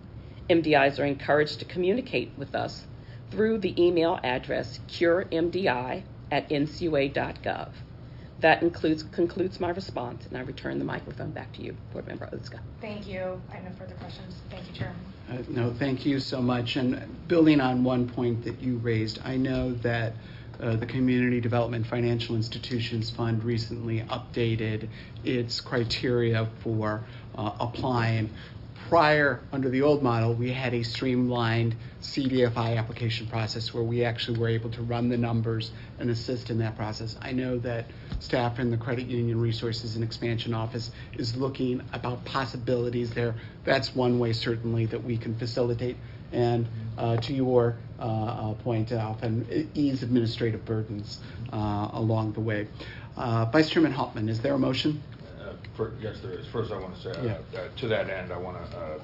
MDIs are encouraged to communicate with us through the email address curemdi@ncua.gov. That concludes my response, and I return the microphone back to you, Board Member Otska. Thank you. I have no further questions. Thank you, Chairman. No, thank you so much. And building on one point that you raised, I know that the Community Development Financial Institutions Fund recently updated its criteria for applying. Prior, under the old model, we had a streamlined CDFI application process where we actually were able to run the numbers and assist in that process. I know that staff in the Credit Union Resources and Expansion Office is looking about possibilities there. That's one way, certainly, that we can facilitate. And to your point, often ease administrative burdens along the way. Vice Chairman Hauptman, is there a motion? Yes, there is. First, I want to say, Yeah. to that end, I want to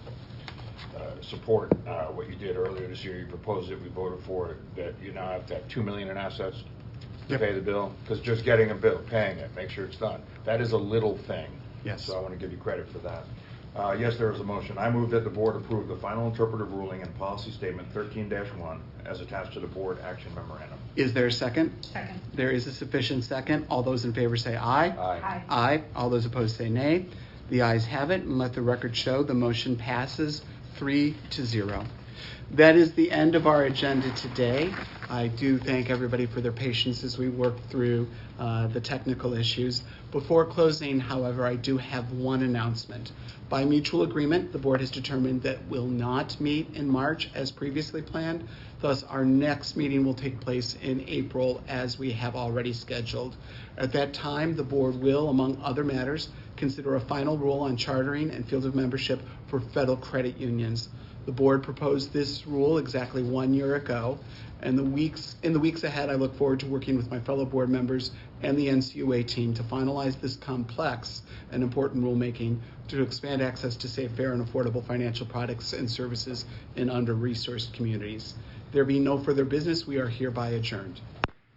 support what you did earlier this year. You proposed it, we voted for it, that you now have to have $2 million in assets to Yep. pay the bill, because just getting a bill, paying it, make sure it's done, that is a little thing. Yes. So I want to give you credit for that. Yes, there is a motion. I move that the board approve the final interpretive ruling and policy statement 13-1 as attached to the board action memorandum. Is there a second? Second. There is a sufficient second. All those in favor say aye. Aye. Aye. All those opposed say nay. The ayes have it, and let the record show the motion passes 3-0. That is the end of our agenda today. I do thank everybody for their patience as we work through the technical issues. Before closing, however, I do have one announcement. By mutual agreement, the board has determined that we'll not meet in March as previously planned. Thus, our next meeting will take place in April as we have already scheduled. At that time, the board will, among other matters, consider a final rule on chartering and field of membership for federal credit unions. The board proposed this rule exactly 1 year ago, and in the weeks ahead, I look forward to working with my fellow board members and the NCUA team to finalize this complex and important rulemaking to expand access to safe, fair, and affordable financial products and services in under-resourced communities. There being no further business, we are hereby adjourned.